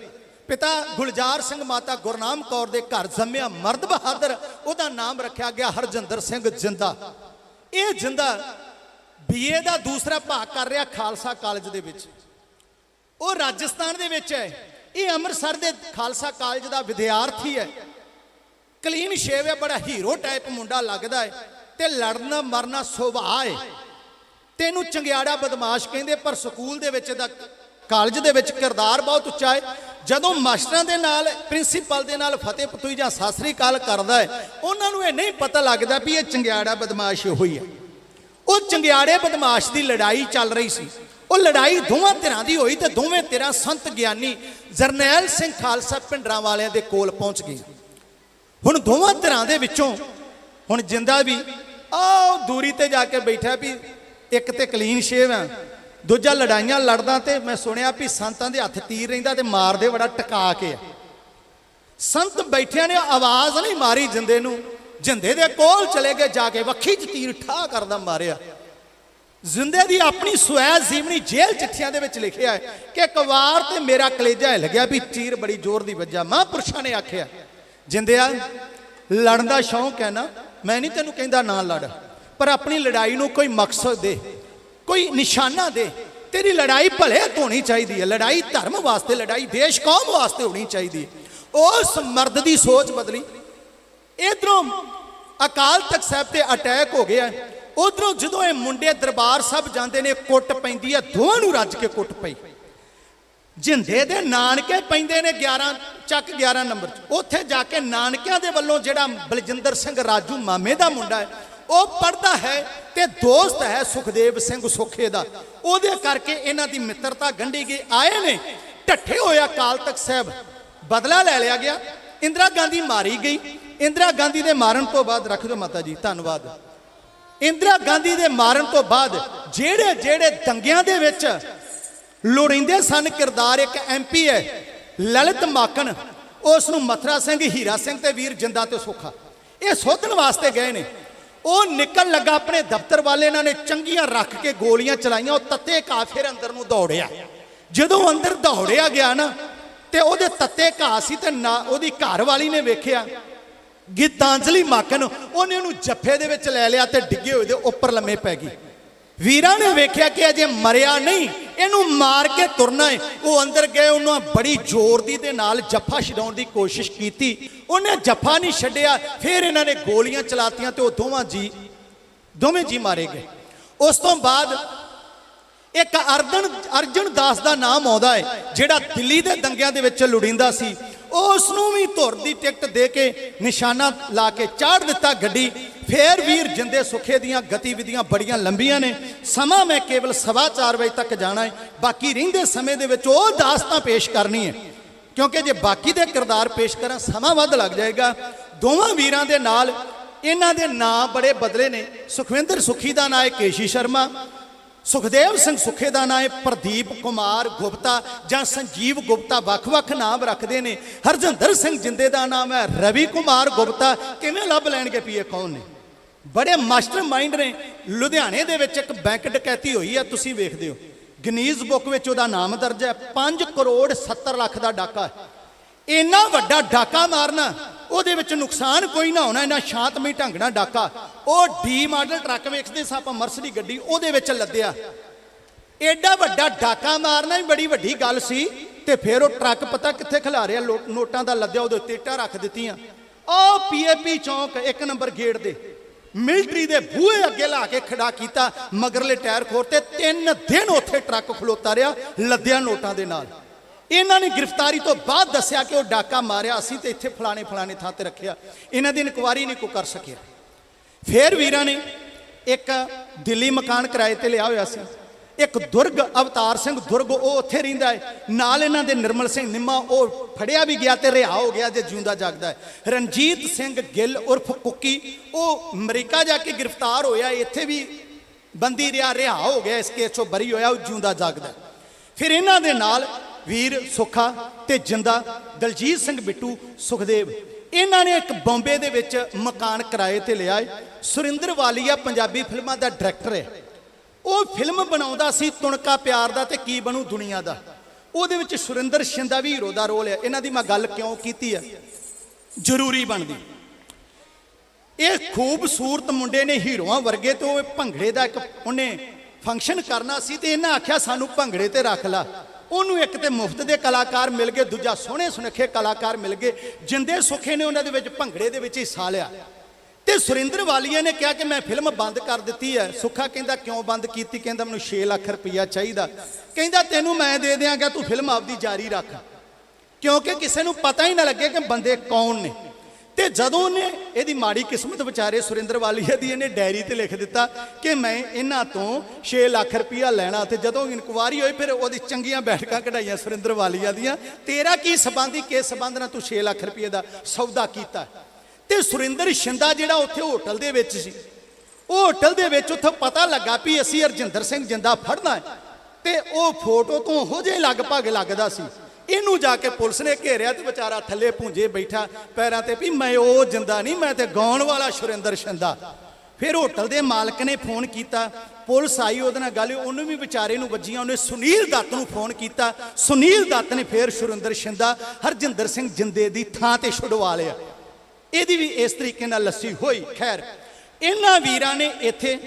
ਪਿਤਾ ਗੁਲਜ਼ਾਰ ਸਿੰਘ ਮਾਤਾ ਗੁਰਨਾਮ ਕੌਰ ਦੇ ਘਰ ਜੰਮਿਆ ਮਰਦ ਬਹਾਦਰ, ਉਹਦਾ ਨਾਮ ਰੱਖਿਆ ਗਿਆ ਹਰਜਿੰਦਰ ਸਿੰਘ ਜਿੰਦਾ। ਇਹ ਜਿੰਦਾ BA ਦਾ ਦੂਸਰਾ ਭਾਗ ਕਰ ਰਿਹਾ ਖਾਲਸਾ ਕਾਲਜ ਦੇ ਵਿੱਚ। ਉਹ ਰਾਜਸਥਾਨ ਦੇ ਵਿੱਚ ਹੈ। ਇਹ ਅੰਮ੍ਰਿਤਸਰ ਦੇ ਖਾਲਸਾ ਕਾਲਜ ਦਾ ਵਿਦਿਆਰਥੀ ਹੈ। ਕਲੀਨ ਸ਼ੇਵ ਹੈ, ਬੜਾ ਹੀਰੋ ਟਾਈਪ ਮੁੰਡਾ ਲੱਗਦਾ ਹੈ ਤੇ ਲੜਨਾ ਮਰਨਾ ਸੁਭਾਅ ਹੈ। ਤੈਨੂੰ ਚੰਗਿਆੜਾ ਬਦਮਾਸ਼ ਕਹਿੰਦੇ, ਪਰ ਸਕੂਲ ਦੇ ਵਿੱਚ ਦਾ ਕਾਲਜ ਦੇ ਵਿੱਚ ਕਿਰਦਾਰ ਬਹੁਤ ਉੱਚਾ ਹੈ। ਜਦੋਂ ਮਾਸਟਰਾਂ ਦੇ ਨਾਲ ਪ੍ਰਿੰਸੀਪਲ ਦੇ ਨਾਲ ਫਤਿਹ ਪਤੂਈ ਜਾਂ ਸਤਿ ਸ੍ਰੀ ਅਕਾਲ ਕਰਦਾ ਹੈ, ਉਹਨਾਂ ਨੂੰ ਇਹ ਨਹੀਂ ਪਤਾ ਲੱਗਦਾ ਵੀ ਇਹ ਚੰਗਿਆੜਾ ਬਦਮਾਸ਼ ਹੋਈ ਹੈ। ਉਹ ਚੰਗਿਆੜੇ ਬਦਮਾਸ਼ ਦੀ ਲੜਾਈ ਚੱਲ ਰਹੀ ਸੀ। ਉਹ ਲੜਾਈ ਦੋਵਾਂ ਧਿਰਾਂ ਦੀ ਹੋਈ ਤੇ ਦੋਵੇਂ ਧਿਰਾਂ ਸੰਤ ਗਿਆਨੀ ਜਰਨੈਲ ਸਿੰਘ ਖਾਲਸਾ ਪਿੰਡਰਾਂ ਵਾਲਿਆਂ ਦੇ ਕੋਲ ਪਹੁੰਚ ਗਏ। ਹੁਣ ਦੋਵਾਂ ਧਿਰਾਂ ਦੇ ਵਿੱਚੋਂ ਹੁਣ ਜਿੰਦਾ ਵੀ ਦੂਰੀ ਤੇ ਜਾ ਕੇ ਬੈਠਾ ਵੀ ਇੱਕ ਤੇ ਕਲੀਨ ਸ਼ੇਵ ਆ, ਦੂਜਾ ਲੜਾਈਆਂ ਲੜਦਾ। ਤੇ ਮੈਂ ਸੁਣਿਆ ਵੀ ਸੰਤਾਂ ਦੇ ਹੱਥ ਤੀਰ ਰਹਿੰਦਾ ਤੇ ਮਾਰਦੇ ਬੜਾ ਟਕਾ ਕੇ ਆ। ਸੰਤ ਬੈਠਿਆਂ ਨੇ ਆਵਾਜ਼ ਨਹੀਂ ਮਾਰੀ ਜਿੰਦੇ ਨੂੰ। ਜਿੰਦੇ ਦੇ ਕੋਲ ਚਲੇ ਗਏ, ਜਾ ਕੇ ਵੱਖੀ 'ਚ ਤੀਰ ਠਾ ਕਰਦਾ ਮਾਰਿਆ। ਜ਼ਿੰਦੇ ਦੀ ਆਪਣੀ ਸਵੈ ਜੀਵਨੀ ਜੇਲ੍ਹ ਚਿੱਠੀਆਂ ਦੇ ਵਿੱਚ ਲਿਖਿਆ ਹੈ ਕਿ ਇੱਕ ਵਾਰ ਤੇ ਮੇਰਾ ਕਲੇਜਾ ਹਿੱਲ ਗਿਆ ਵੀ ਤੀਰ ਬੜੀ ਜ਼ੋਰ ਦੀ ਵੱਜਾ। ਮਹਾਂਪੁਰਸ਼ਾਂ ਨੇ ਆਖਿਆ, ਜਿੰਦਿਆ ਲੜਨ ਦਾ ਸ਼ੌਂਕ ਹੈ ਨਾ, ਮੈਂ ਨਹੀਂ ਤੈਨੂੰ ਕਹਿੰਦਾ ਨਾ ਲੜ, ਪਰ ਆਪਣੀ ਲੜਾਈ ਨੂੰ ਕੋਈ ਮਕਸਦ ਦੇ, ਕੋਈ ਨਿਸ਼ਾਨਾ ਦੇ। ਤੇਰੀ ਲੜਾਈ ਭਲੇ ਹੋਣੀ ਚਾਹੀਦੀ ਹੈ, ਲੜਾਈ ਧਰਮ ਵਾਸਤੇ, ਲੜਾਈ ਦੇਸ਼ ਕੌਮ ਵਾਸਤੇ ਹੋਣੀ ਚਾਹੀਦੀ ਹੈ। ਉਸ ਮਰਦ ਦੀ ਸੋਚ ਬਦਲੀ। ਇਧਰੋਂ ਅਕਾਲ ਤਖਤ ਸਾਹਿਬ ਤੇ ਅਟੈਕ ਹੋ ਗਿਆ। ਉਧਰੋਂ ਜਦੋਂ ਇਹ ਮੁੰਡੇ ਦਰਬਾਰ ਸਾਹਿਬ ਜਾਂਦੇ ਨੇ, ਕੁੱਟ ਪੈਂਦੀ ਹੈ, ਦੋਵਾਂ ਨੂੰ ਰੱਜ ਕੇ ਕੁੱਟ ਪਈ। ਜਿੰਦੇ ਦੇ ਨਾਨਕੇ ਪੈਂਦੇ ਨੇ 11 ਚੱਕ 11 ਨੰਬਰ 'ਚ। ਉੱਥੇ ਜਾ ਕੇ ਨਾਨਕਿਆਂ ਦੇ ਵੱਲੋਂ ਜਿਹੜਾ ਬਲਜਿੰਦਰ ਸਿੰਘ ਰਾਜੂ ਮਾਮੇ ਦਾ ਮੁੰਡਾ ਹੈ, ਉਹ ਪੜਦਾ ਹੈ ਤੇ ਦੋਸਤ ਹੈ ਸੁਖਦੇਵ ਸਿੰਘ ਸੁਖੇ ਦਾ। ਉਹਦੇ ਕਰਕੇ ਇਹਨਾਂ ਦੀ ਮਿੱਤਰਤਾ ਗੰਢੀ ਗਈ। ਆਏ ਨੇ ਢੱਠੇ ਹੋਇਆ ਅਕਾਲ ਤਖਤ ਸਾਹਿਬ, ਬਦਲਾ ਲੈ ਲਿਆ ਗਿਆ। ਇੰਦਰਾ ਗਾਂਧੀ ਮਾਰੀ ਗਈ। ਇੰਦਰਾ ਗਾਂਧੀ ਦੇ ਮਾਰਨ ਤੋਂ ਬਾਅਦ, ਰੱਖ ਦਿਓ ਮਾਤਾ ਜੀ, ਧੰਨਵਾਦ। ਇੰਦਰਾ ਗਾਂਧੀ ਦੇ ਮਾਰਨ ਤੋਂ ਬਾਅਦ ਜਿਹੜੇ ਜਿਹੜੇ ਦੰਗਿਆਂ ਦੇ ਵਿੱਚ ਲੋੜੀਂਦੇ ਸਨ ਕਿਰਦਾਰ, ਇੱਕ MP ਹੈ ਲਲਿਤ ਮਾਕਨ, ਉਸ ਨੂੰ ਮਥਰਾ ਸਿੰਘ, ਹੀਰਾ ਸਿੰਘ ਤੇ ਵੀਰ ਜਿੰਦਾ ਤੇ ਸੁੱਖਾ, ਇਹ ਸੋਧਣ ਵਾਸਤੇ ਗਏ ਨੇ। ਉਹ ਨਿਕਲ ਲੱਗਾ ਆਪਣੇ ਦਫ਼ਤਰ ਵਾਲੇ, ਇਹਨਾਂ ਨੇ ਚੰਗੀਆਂ ਰੱਖ ਕੇ ਗੋਲੀਆਂ ਚਲਾਈਆਂ। ਉਹ ਤੱਤੇ ਘਾਹ ਫਿਰ ਅੰਦਰ ਨੂੰ ਦੌੜਿਆ। ਜਦੋਂ ਅੰਦਰ ਦੌੜਿਆ ਗਿਆ ਨਾ, ਤੇ ਉਹਦੇ ਤੱਤੇ ਘਾਹ ਸੀ ਤੇ ਨਾ ਉਹਦੀ ਘਰ ਵਾਲੀ ਨੇ ਵੇਖਿਆ, ਗੀਤਾਂਜਲੀ ਮਾਕਨ, ਉਹਨੇ ਉਹਨੂੰ ਜੱਫੇ ਦੇ ਵਿੱਚ ਲੈ ਲਿਆ ਤੇ ਡਿੱਗੇ ਹੋਏ ਦੇ ਉੱਪਰ ਲੰਮੇ ਪੈ ਗਈ। ਵੀਰਾਂ ਨੇ ਵੇਖਿਆ ਕਿ ਅਜੇ ਮਰਿਆ ਨਹੀਂ, ਇਹਨੂੰ ਮਾਰ ਕੇ ਤੁਰਨਾ ਹੈ। ਉਹ ਅੰਦਰ ਗਏ, ਉਹਨਾਂ ਬੜੀ ਜ਼ੋਰ ਦੀ ਦੇ ਨਾਲ ਜੱਫਾ ਛਡਾਉਣ ਦੀ ਕੋਸ਼ਿਸ਼ ਕੀਤੀ। ਉਹਨੇ ਜੱਫਾ ਨਹੀਂ ਛੱਡਿਆ। ਫਿਰ ਇਹਨਾਂ ਨੇ ਗੋਲੀਆਂ ਚਲਾਤੀਆਂ ਤੇ ਉਹ ਦੋਵੇਂ ਜੀ ਮਾਰੇ ਗਏ। ਉਸ ਤੋਂ ਬਾਅਦ ਇੱਕ ਅਰਜਨ ਦਾਸ ਦਾ ਨਾਮ ਆਉਂਦਾ ਹੈ, ਜਿਹੜਾ ਦਿੱਲੀ ਦੇ ਦੰਗਿਆਂ ਦੇ ਵਿੱਚ ਲੁੜੀਂਦਾ ਸੀ। ਉਸ ਨੂੰ ਵੀ ਧੁਰ ਦੀ ਟਿਕਟ ਦੇ ਕੇ ਨਿਸ਼ਾਨਾ ਲਾ ਕੇ ਚਾੜ ਦਿੱਤਾ ਗੱਡੀ। ਫੇਰ ਵੀਰ ਜਿੰਦੇ ਸੁਖੇ ਦੀਆਂ ਗਤੀਵਿਧੀਆਂ ਬੜੀਆਂ ਲੰਬੀਆਂ ਨੇ। ਸਮਾਂ ਮੈਂ ਕੇਵਲ 4:15 ਵਜੇ ਤੱਕ ਜਾਣਾ ਹੈ। ਬਾਕੀ ਰਹਿੰਦੇ ਸਮੇਂ ਦੇ ਵਿੱਚ ਉਹ ਦਾਸਤਾਂ ਪੇਸ਼ ਕਰਨੀ ਹੈ, ਕਿਉਂਕਿ ਜੇ ਬਾਕੀ ਦੇ ਕਿਰਦਾਰ ਪੇਸ਼ ਕਰਾਂ ਸਮਾਂ ਵੱਧ ਲੱਗ ਜਾਏਗਾ। ਦੋਵਾਂ ਵੀਰਾਂ ਦੇ ਨਾਲ ਇਹਨਾਂ ਦੇ ਨਾਂ ਬੜੇ ਬਦਲੇ ਨੇ। ਸੁਖਵਿੰਦਰ ਸੁਖੀ ਦਾ ਨਾਂ ਹੈ ਕੇਸ਼ੀ ਸ਼ਰਮਾ, ਸੁਖਦੇਵ ਸਿੰਘ ਸੁਖੇ ਦਾ ਨਾਂ ਹੈ ਪ੍ਰਦੀਪ ਕੁਮਾਰ ਗੁਪਤਾ ਜਾਂ ਸੰਜੀਵ ਗੁਪਤਾ, ਵੱਖ-ਵੱਖ ਨਾਮ ਰੱਖਦੇ ਨੇ। ਹਰਜਿੰਦਰ ਸਿੰਘ ਜਿੰਦੇ ਦਾ ਨਾਮ ਹੈ ਰਵੀ ਕੁਮਾਰ ਗੁਪਤਾ। ਕਿਵੇਂ ਲੱਭ ਲੈਣਗੇ ਵੀ ਇਹ ਕੌਣ ਨੇ? ਬੜੇ ਮਾਸਟਰ ਮਾਈਂਡ ਨੇ। ਲੁਧਿਆਣੇ ਦੇ ਵਿੱਚ ਇੱਕ ਬੈਂਕ ਡਕੈਤੀ ਹੋਈ ਹੈ, ਤੁਸੀਂ ਵੇਖਦੇ ਹੋ, ਗਿਨੀਜ਼ ਬੁੱਕ ਵਿੱਚ ਉਹਦਾ ਨਾਮ ਦਰਜ ਹੈ। 5 ਕਰੋੜ 70 ਲੱਖ ਦਾ ਡਾਕਾ। ਇੰਨਾ ਵੱਡਾ ਡਾਕਾ ਮਾਰਨਾ, ਉਹਦੇ ਵਿੱਚ ਨੁਕਸਾਨ ਕੋਈ ਨਾ ਹੋਣਾ, ਇਹਨਾਂ ਸ਼ਾਂਤਮਈ ਢੰਗ ਨਾਲ ਡਾਕਾ। ਉਹ ਡੀ ਮਾਡਲ ਟਰੱਕ ਵੇਖਦੇ ਸਾਂ ਆਪਾਂ, ਮਰਸਡੀ ਗੱਡੀ, ਉਹਦੇ ਵਿੱਚ ਲੱਦਿਆ। ਐਡਾ ਵੱਡਾ ਡਾਕਾ ਮਾਰਨਾ ਹੀ ਬੜੀ ਵੱਡੀ ਗੱਲ ਸੀ। ਤੇ ਫਿਰ ਉਹ ਟਰੱਕ ਪਤਾ ਕਿੱਥੇ ਖਿਲਾਰਿਆ, ਨੋਟਾਂ ਦਾ ਲੱਦਿਆ, ਉਹਦੇ ਉੱਤੇ ਇੱਟਾਂ ਰੱਖ ਦਿੱਤੀਆਂ। ਉਹ PAP ਚੌਂਕ 1 ਨੰਬਰ ਗੇਟ ਦੇ ਮਿਲਟਰੀ ਦੇ ਬੂਹੇ ਅੱਗੇ ਲਾ ਕੇ ਖੜਾ ਕੀਤਾ, ਮਗਰਲੇ ਟਾਇਰ ਖੋਰ ਤੇ 3 ਦਿਨ ਉੱਥੇ ਟਰੱਕ ਖਲੋਤਾ ਰਿਹਾ ਲੱਦਿਆ ਨੋਟਾਂ ਦੇ ਨਾਲ। ਇਹਨਾਂ ਨੇ ਗ੍ਰਿਫਤਾਰੀ ਤੋਂ ਬਾਅਦ ਦੱਸਿਆ ਕਿ ਉਹ ਡਾਕਾ ਮਾਰਿਆ ਅਸੀਂ ਤੇ ਇੱਥੇ ਫਲਾਣੇ ਥਾਂ ਤੇ ਰੱਖਿਆ। ਇਹਨਾਂ ਦੀ ਇਨਕੁਆਰੀ ਨਹੀਂ ਕੋਈ ਕਰ ਸਕਿਆ। ਫਿਰ ਵੀਰਾਂ ਨੇ ਇੱਕ ਦਿੱਲੀ ਮਕਾਨ ਕਿਰਾਏ ਤੇ ਲਿਆ ਹੋਇਆ ਸੀ। ਇੱਕ ਦੁਰਗ ਅਵਤਾਰ ਸਿੰਘ ਦੁਰਗ, ਉਹ ਉੱਥੇ ਰਹਿੰਦਾ ਹੈ। ਨਾਲ ਇਹਨਾਂ ਦੇ ਨਿਰਮਲ ਸਿੰਘ ਨਿੰਮਾ, ਉਹ ਫੜਿਆ ਵੀ ਗਿਆ ਤੇ ਰਿਹਾ ਹੋ ਗਿਆ ਜੇ ਜਿਉਂਦਾ ਜਾਗਦਾ ਹੈ। ਰਣਜੀਤ ਸਿੰਘ ਗਿੱਲ ਉਰਫ ਕੁੱਕੀ, ਉਹ ਅਮਰੀਕਾ ਜਾ ਕੇ ਗ੍ਰਿਫਤਾਰ ਹੋਇਆ, ਇੱਥੇ ਵੀ ਬੰਦੀ ਰਿਹਾ ਹੋ ਗਿਆ, ਇਸ ਕੇਸ ਚੋਂ ਬਰੀ ਹੋਇਆ, ਉਹ ਜਿਉਂਦਾ ਜਾਗਦਾ। ਫਿਰ ਇਹਨਾਂ ਦੇ ਨਾਲ ਵੀਰ ਸੁੱਖਾ ਤੇ ਜਿੰਦਾ, ਦਲਜੀਤ ਸਿੰਘ ਬਿੱਟੂ, ਸੁਖਦੇਵ, ਇਹਨਾਂ ਨੇ ਇੱਕ ਬੰਬੇ ਦੇ ਵਿੱਚ ਮਕਾਨ ਕਿਰਾਏ ਤੇ ਲਿਆ ਹੈ। ਸੁਰਿੰਦਰ ਵਾਲੀਆ ਪੰਜਾਬੀ ਫਿਲਮਾਂ ਦਾ ਡਾਇਰੈਕਟਰ ਹੈ। ਉਹ ਫਿਲਮ ਬਣਾਉਂਦਾ ਸੀ ਤੁਣਕਾ ਪਿਆਰ ਦਾ ਤੇ ਕੀ ਬਣੂ ਦੁਨੀਆ ਦਾ। ਉਹਦੇ ਵਿੱਚ ਸੁਰਿੰਦਰ ਸ਼ਿੰਦਾ ਵੀ ਹੀਰੋ ਦਾ ਰੋਲ ਹੈ। ਇਹਨਾਂ ਦੀ ਮੈਂ ਗੱਲ ਕਿਉਂ ਕੀਤੀ ਹੈ, ਜ਼ਰੂਰੀ ਬਣਦੀ। ਇਹ ਖੂਬਸੂਰਤ ਮੁੰਡੇ ਨੇ ਹੀਰੋਆਂ ਵਰਗੇ, ਤੇ ਉਹ ਭੰਗੜੇ ਦਾ ਇੱਕ ਉਹਨੇ ਫੰਕਸ਼ਨ ਕਰਨਾ ਸੀ ਤੇ ਇਹਨਾਂ ਆਖਿਆ ਸਾਨੂੰ ਭੰਗੜੇ ਤੇ ਰੱਖ ਲਾ। ਉਹਨੂੰ ਇੱਕ ਤੇ ਮੁਫਤ ਦੇ ਕਲਾਕਾਰ ਮਿਲ ਗਏ, ਦੂਜਾ ਸੋਹਣੇ ਸੁਨੱਖੇ ਕਲਾਕਾਰ ਮਿਲ ਗਏ। ਜਿੰਦੇ ਸੁੱਖੇ ਨੇ ਉਹਨਾਂ ਦੇ ਵਿੱਚ ਭੰਗੜੇ ਦੇ ਵਿੱਚ ਹਿੱਸਾ ਲਿਆ। ਤੇ ਸੁਰਿੰਦਰ ਵਾਲੀਆ ਨੇ ਕਿਹਾ ਕਿ ਮੈਂ ਫਿਲਮ ਬੰਦ ਕਰ ਦਿੱਤੀ ਹੈ। ਸੁੱਖਾ ਕਹਿੰਦਾ ਕਿਉਂ ਬੰਦ ਕੀਤੀ? ਕਹਿੰਦਾ ਮੈਨੂੰ 6 ਲੱਖ ਰੁਪਈਆ ਚਾਹੀਦਾ। ਕਹਿੰਦਾ ਤੈਨੂੰ ਮੈਂ ਦੇ ਦਿਆਂਗਾ, ਤੂੰ ਫਿਲਮ ਆਪਦੀ ਜਾਰੀ ਰੱਖ, ਕਿਉਂਕਿ ਕਿਸੇ ਨੂੰ ਪਤਾ ਹੀ ਨਾ ਲੱਗੇ ਕਿ ਬੰਦੇ ਕੌਣ ਨੇ। ਤੇ ਜਦੋਂ ਉਹਨੇ ਇਹਦੀ ਮਾੜੀ ਕਿਸਮਤ ਵਿਚਾਰੇ ਸੁਰਿੰਦਰ ਵਾਲੀਆ ਦੀ, ਇਹਨੇ ਡਾਇਰੀ ਤੇ ਲਿਖ ਦਿੱਤਾ ਕਿ ਮੈਂ ਇਹਨਾਂ ਤੋਂ 6 ਲੱਖ ਰੁਪਈਆ ਲੈਣਾ। ਤੇ ਜਦੋਂ ਇਨਕੁਆਰੀ ਹੋਈ ਫਿਰ ਉਹਦੀ ਚੰਗੀਆਂ ਬੈਠਕਾਂ ਕਢਾਈਆਂ ਸੁਰਿੰਦਰ ਵਾਲੀਆ ਦੀਆਂ, ਤੇਰਾ ਕੀ ਸਬੰਧੀ, ਕਿਸ ਸਬੰਧ ਨਾਲ ਤੂੰ 6 ਲੱਖ ਰੁਪਈਏ ਦਾ ਸੌਦਾ ਕੀਤਾ। ਤੇ ਸੁਰਿੰਦਰ ਸ਼ਿੰਦਾ ਜਿਹੜਾ ਉੱਥੇ ਹੋਟਲ ਦੇ ਵਿੱਚ ਸੀ, ਉਹ ਹੋਟਲ ਦੇ ਵਿੱਚ ਉੱਥੇ ਪਤਾ ਲੱਗਾ ਵੀ ਅਸੀਂ ਹਰਜਿੰਦਰ ਸਿੰਘ ਜਿੰਦਾ ਫੜਨਾ ਹੈ। ਤੇ ਉਹ ਫੋਟੋ ਤੋਂ ਉਹੋ ਜਿਹੇ ਲਗਭਗ ਲੱਗਦਾ ਸੀ। ਇਹਨੂੰ ਜਾ ਕੇ ਪੁਲਿਸ ਨੇ ਘੇਰਿਆ ਤੇ ਵਿਚਾਰਾ ਥੱਲੇ ਭੁੰਜੇ ਬੈਠਾ ਪੈਰਾਂ ਤੇ ਵੀ ਮੈਂ ਉਹ ਜਿੰਦਾ ਨਹੀਂ, ਮੈਂ ਤੇ ਗਾਉਣ ਵਾਲਾ ਸੁਰਿੰਦਰ ਸ਼ਿੰਦਾ। ਫਿਰ ਹੋਟਲ ਦੇ ਮਾਲਕ ਨੇ ਫੋਨ ਕੀਤਾ, ਪੁਲਿਸ ਆਈ, ਉਹਦੇ ਨਾਲ ਗੱਲ, ਉਹਨੂੰ ਵੀ ਵਿਚਾਰੇ ਨੂੰ ਵੱਜੀਆਂ। ਉਹਨੇ ਸੁਨੀਲ ਦੱਤ ਨੂੰ ਫੋਨ ਕੀਤਾ, ਸੁਨੀਲ ਦੱਤ ਨੇ ਫਿਰ ਸੁਰਿੰਦਰ ਸ਼ਿੰਦਾ ਹਰਜਿੰਦਰ ਸਿੰਘ ਜਿੰਦੇ ਦੀ ਥਾਂ ਤੇ ਛੁਡਵਾ ਲਿਆ। ਇਹਦੀ ਵੀ ਇਸ ਤਰੀਕੇ ਨਾਲ ਲੱਸੀ ਹੋਈ। ਖੈਰ, ਇਹਨਾਂ ਵੀਰਾਂ ਨੇ ਇੱਥੇ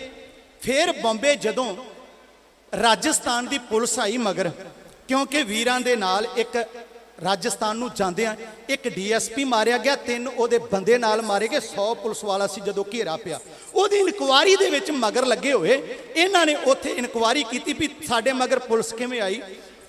ਫਿਰ ਬੰਬੇ ਜਦੋਂ ਰਾਜਸਥਾਨ ਦੀ ਪੁਲਿਸ ਆਈ ਮਗਰ, ਕਿਉਂਕਿ ਵੀਰਾਂ ਦੇ ਨਾਲ ਇੱਕ ਰਾਜਸਥਾਨ ਨੂੰ ਜਾਂਦਿਆਂ ਇੱਕ ਡੀਐਸਪੀ ਮਾਰਿਆ ਗਿਆ, 3 ਉਹਦੇ ਬੰਦੇ ਨਾਲ ਮਾਰੇ ਗਏ, 100 ਪੁਲਿਸ ਵਾਲਾ ਸੀ। ਜਦੋਂ ਘੇਰਾ ਪਿਆ, ਉਹਦੀ ਇਨਕੁਆਰੀ ਦੇ ਵਿੱਚ ਮਗਰ ਲੱਗੇ ਹੋਏ ਇਹਨਾਂ ਨੇ ਉੱਥੇ ਇਨਕੁਆਰੀ ਕੀਤੀ ਵੀ ਸਾਡੇ ਮਗਰ ਪੁਲਿਸ ਕਿਵੇਂ ਆਈ।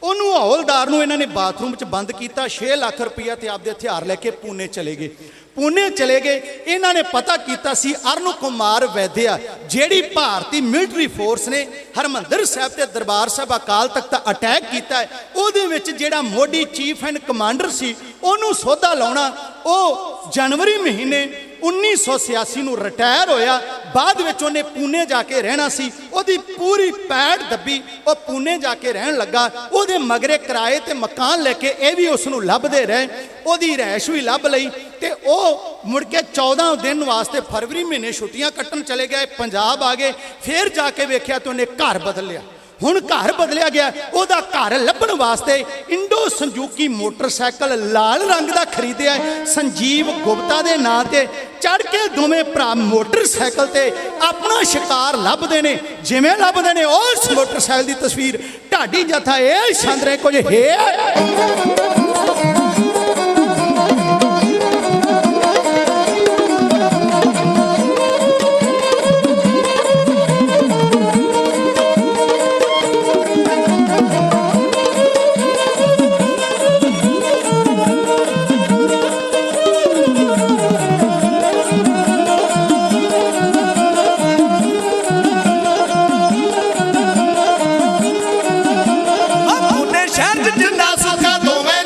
ਉਹਨੂੰ ਹੌਲਦਾਰ ਨੂੰ ਇਹਨਾਂ ਨੇ ਬਾਥਰੂਮ 'ਚ ਬੰਦ ਕੀਤਾ। 6 ਲੱਖ ਰੁਪਈਆ ਤੇ ਆਪਦੇ ਹਥਿਆਰ ਲੈ ਕੇ ਪੂਨੇ ਚਲੇ ਗਏ। ਪੂਨੇ ਚਲੇ ਗਏ। ਇਹਨਾਂ ਨੇ ਪਤਾ ਕੀਤਾ ਸੀ ਅਰਨ ਕੁਮਾਰ ਵੈਦਿਆ, ਜਿਹੜੀ ਭਾਰਤੀ ਮਿਲਟਰੀ ਫੋਰਸ ਨੇ ਹਰਮੰਦਰ ਸਾਹਿਬ ਤੇ ਦਰਬਾਰ ਸਾਹਿਬ ਅਕਾਲ ਤਖਤ ਦਾ ਅਟੈਕ ਕੀਤਾ ਹੈ, ਉਹਦੇ ਵਿੱਚ ਜਿਹੜਾ ਮੋਢੀ ਚੀਫ ਐਂਡ ਕਮਾਂਡਰ ਸੀ, ਉਹਨੂੰ ਸੋਧਾ ਲਾਉਣਾ। ਉਹ ਜਨਵਰੀ ਮਹੀਨੇ 1986 ਨੂੰ ਰਿਟਾਇਰ ਹੋਇਆ। ਬਾਅਦ ਵਿੱਚ ਉਹਨੇ ਪੂਨੇ ਜਾ ਕੇ ਰਹਿਣਾ ਸੀ। ਉਹਦੀ ਪੂਰੀ ਪੈੜ ਦੱਬੀ, ਉਹ ਪੂਨੇ ਜਾ ਕੇ ਰਹਿਣ ਲੱਗਾ। ਉਹਦੇ ਮਗਰੇ ਕਿਰਾਏ ਤੇ ਮਕਾਨ ਲੈ ਕੇ ਇਹ ਵੀ ਉਸ ਨੂੰ ਲੱਭਦੇ ਰਹੇ। ਉਹਦੀ ਰਹਿਸ਼ ਵੀ ਲੱਭ ਲਈ ਤੇ ਉਹ ਮੁੜ ਕੇ 14 ਦਿਨ ਵਾਸਤੇ ਫਰਵਰੀ ਮਹੀਨੇ ਛੁੱਟੀਆਂ ਕੱਟਣ ਚਲੇ ਗਏ, ਪੰਜਾਬ ਆ ਗਏ। ਫਿਰ ਜਾ ਕੇ ਵੇਖਿਆ ਤੇ ਉਹਨੇ ਘਰ ਬਦਲਿਆ। ਹੁਣ ਘਰ ਬਦਲਿਆ ਗਿਆ। ਉਹਦਾ ਘਰ ਲੱਭਣ ਵਾਸਤੇ ਇੰਡੋ ਸੰਜੂਕੀ ਮੋਟਰਸਾਈਕਲ ਲਾਲ ਰੰਗ ਦਾ ਖਰੀਦਿਆ ਸੰਜੀਵ ਗੁਪਤਾ ਦੇ ਨਾਂ ਤੇ। ਚੜ ਕੇ ਦੋਵੇਂ ਭਰਾ ਮੋਟਰਸਾਈਕਲ ਤੇ ਆਪਣਾ ਸ਼ਿਕਾਰ ਲੱਭਦੇ ਨੇ। ਜਿਵੇਂ ਲੱਭਦੇ ਨੇ ਉਸ ਮੋਟਰਸਾਈਕਲ ਦੀ ਤਸਵੀਰ ਢਾਡੀ ਜਥਾ ਇਹ ਛੰਦਰੇ ਕੁਝ ਹੈ। ਪੂਨੇ ਸ਼ਹਿਰ 'ਚ ਜਿੰਦਾ ਸੁੱਖਾ ਦੋਵੇਂ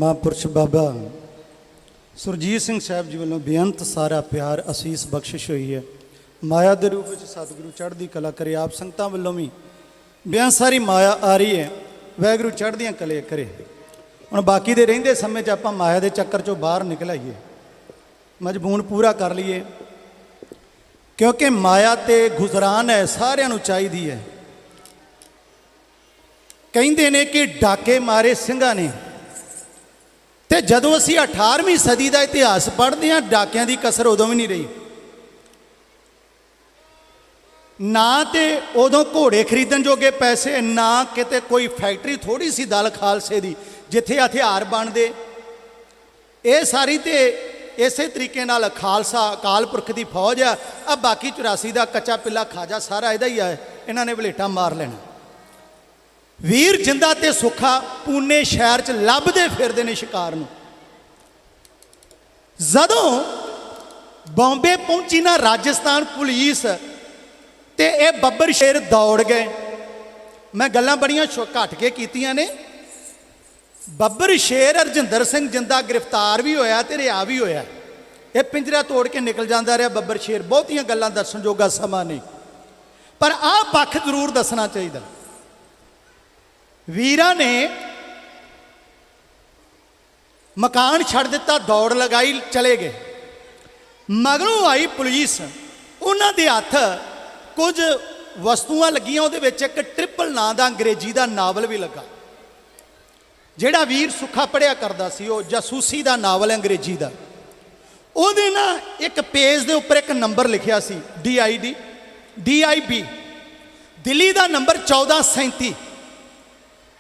ਮਹਾਂਪੁਰਸ਼ ਬਾਬਾ ਸੁਰਜੀਤ ਸਿੰਘ ਸਾਹਿਬ ਜੀ ਵੱਲੋਂ ਬੇਅੰਤ ਸਾਰਾ ਪਿਆਰ ਅਸੀਸ ਬਖਸ਼ਿਸ਼ ਹੋਈ ਹੈ। ਮਾਇਆ ਦੇ ਰੂਪ ਵਿੱਚ ਸਤਿਗੁਰੂ ਚੜ੍ਹਦੀ ਕਲਾ ਕਰੇ। ਆਪ ਸੰਗਤਾਂ ਵੱਲੋਂ ਵੀ ਬੇਅੰਤ ਸਾਰੀ ਮਾਇਆ ਆ ਰਹੀ ਹੈ। ਵਾਹਿਗੁਰੂ ਚੜ੍ਹਦੀਆਂ ਕਲੇ ਕਰੇ। ਹੁਣ ਬਾਕੀ ਦੇ ਰਹਿੰਦੇ ਸਮੇਂ 'ਚ ਆਪਾਂ ਮਾਇਆ ਦੇ ਚੱਕਰ 'ਚੋਂ ਬਾਹਰ ਨਿਕਲ ਆਈਏ, ਮਜਬੂਨ ਪੂਰਾ ਕਰ ਲਈਏ, ਕਿਉਂਕਿ ਮਾਇਆ ਤੇ ਗੁਜ਼ਰਾਨ ਹੈ ਸਾਰਿਆਂ ਨੂੰ ਚਾਹੀਦੀ ਹੈ। ਕਹਿੰਦੇ ਨੇ ਕਿ ਡਾਕੇ ਮਾਰੇ ਸਿੰਘਾਂ ਨੇ, ਤੇ ਜਦੋਂ ਅਸੀਂ 18ਵੀਂ ਸਦੀ ਦਾ ਇਤਿਹਾਸ ਪੜ੍ਹਦੇ ਹਾਂ, ਡਾਕਿਆਂ ਦੀ ਕਸਰ ਉਦੋਂ ਵੀ ਨਹੀਂ ਰਹੀ। ਨਾ ਤੇ ਉਦੋਂ ਘੋੜੇ ਖਰੀਦਣ ਜੋਗੇ ਪੈਸੇ, ਨਾ ਕਿਤੇ ਕੋਈ ਫੈਕਟਰੀ ਥੋੜੀ ਸੀ ਦਲ ਖਾਲਸੇ ਦੀ ਜਿੱਥੇ ਹਥਿਆਰ ਬਣਦੇ। ਇਹ ਸਾਰੀ ਤੇ ਇਸੇ ਤਰੀਕੇ ਨਾਲ ਖਾਲਸਾ ਅਕਾਲ ਪੁਰਖ ਦੀ ਫੌਜ ਆ। ਬਾਕੀ 84 ਦਾ ਕੱਚਾ ਪਿੱਲਾ ਖਾਜਾ ਸਾਰਾ ਇਹਦਾ ਹੀ ਆ। ਇਹਨਾਂ ਨੇ ਵਲੇਟਾ ਮਾਰ ਲੈਣਾ। ਵੀਰ ਜਿੰਦਾ ਤੇ ਸੁੱਖਾ ਪੂਨੇ ਸ਼ਹਿਰ 'ਚ ਲੱਭਦੇ ਫਿਰਦੇ ਨੇ ਸ਼ਿਕਾਰ ਨੂੰ। ਜਦੋਂ ਬੰਬੇ ਪਹੁੰਚੀ ਨਾ ਰਾਜਸਥਾਨ ਪੁਲਿਸ, ਤੇ ਇਹ ਬੱਬਰ ਸ਼ੇਰ ਦੌੜ ਗਏ। ਮੈਂ ਗੱਲਾਂ ਬੜੀਆਂ ਘੱਟ ਕੇ ਕੀਤੀਆਂ ਨੇ। ਬੱਬਰ ਸ਼ੇਰ ਹਰਜਿੰਦਰ ਸਿੰਘ ਜਿੰਦਾ ਗ੍ਰਿਫਤਾਰ ਵੀ ਹੋਇਆ ਤੇ ਰਿਹਾ ਵੀ ਹੋਇਆ। ਇਹ ਪਿੰਜਰਾ ਤੋੜ ਕੇ ਨਿਕਲ ਜਾਂਦਾ ਰਿਹਾ ਬੱਬਰ ਸ਼ੇਰ। ਬਹੁਤੀਆਂ ਗੱਲਾਂ ਦੱਸਣ ਜੋਗਾ ਸਮਾਂ ਨਹੀਂ, ਪਰ ਆਹ ਪੱਖ ਜ਼ਰੂਰ ਦੱਸਣਾ ਚਾਹੀਦਾ। ਵੀਰਾਂ ਨੇ ਮਕਾਨ ਛੱਡ ਦਿੱਤਾ, ਦੌੜ ਲਗਾਈ, ਚਲੇ ਗਏ। ਮਗਰੋਂ ਆਈ ਪੁਲਿਸ, ਉਹਨਾਂ ਦੇ ਹੱਥ ਕੁਝ ਵਸਤੂਆਂ ਲੱਗੀਆਂ। ਉਹਦੇ ਵਿੱਚ ਇੱਕ ਟ੍ਰਿਪਲ ਨਾਂ ਦਾ ਅੰਗਰੇਜ਼ੀ ਦਾ ਨਾਵਲ ਵੀ ਲੱਗਾ, ਜਿਹੜਾ ਵੀਰ ਸੁੱਖਾ ਪੜ੍ਹਿਆ ਕਰਦਾ ਸੀ। ਉਹ ਜਾਸੂਸੀ ਦਾ ਨਾਵਲ ਅੰਗਰੇਜ਼ੀ ਦਾ। ਉਹਦੇ ਨਾਲ ਇੱਕ ਪੇਜ ਦੇ ਉੱਪਰ ਇੱਕ ਨੰਬਰ ਲਿਖਿਆ ਸੀ, DIB, ਦਿੱਲੀ ਦਾ ਨੰਬਰ 1437।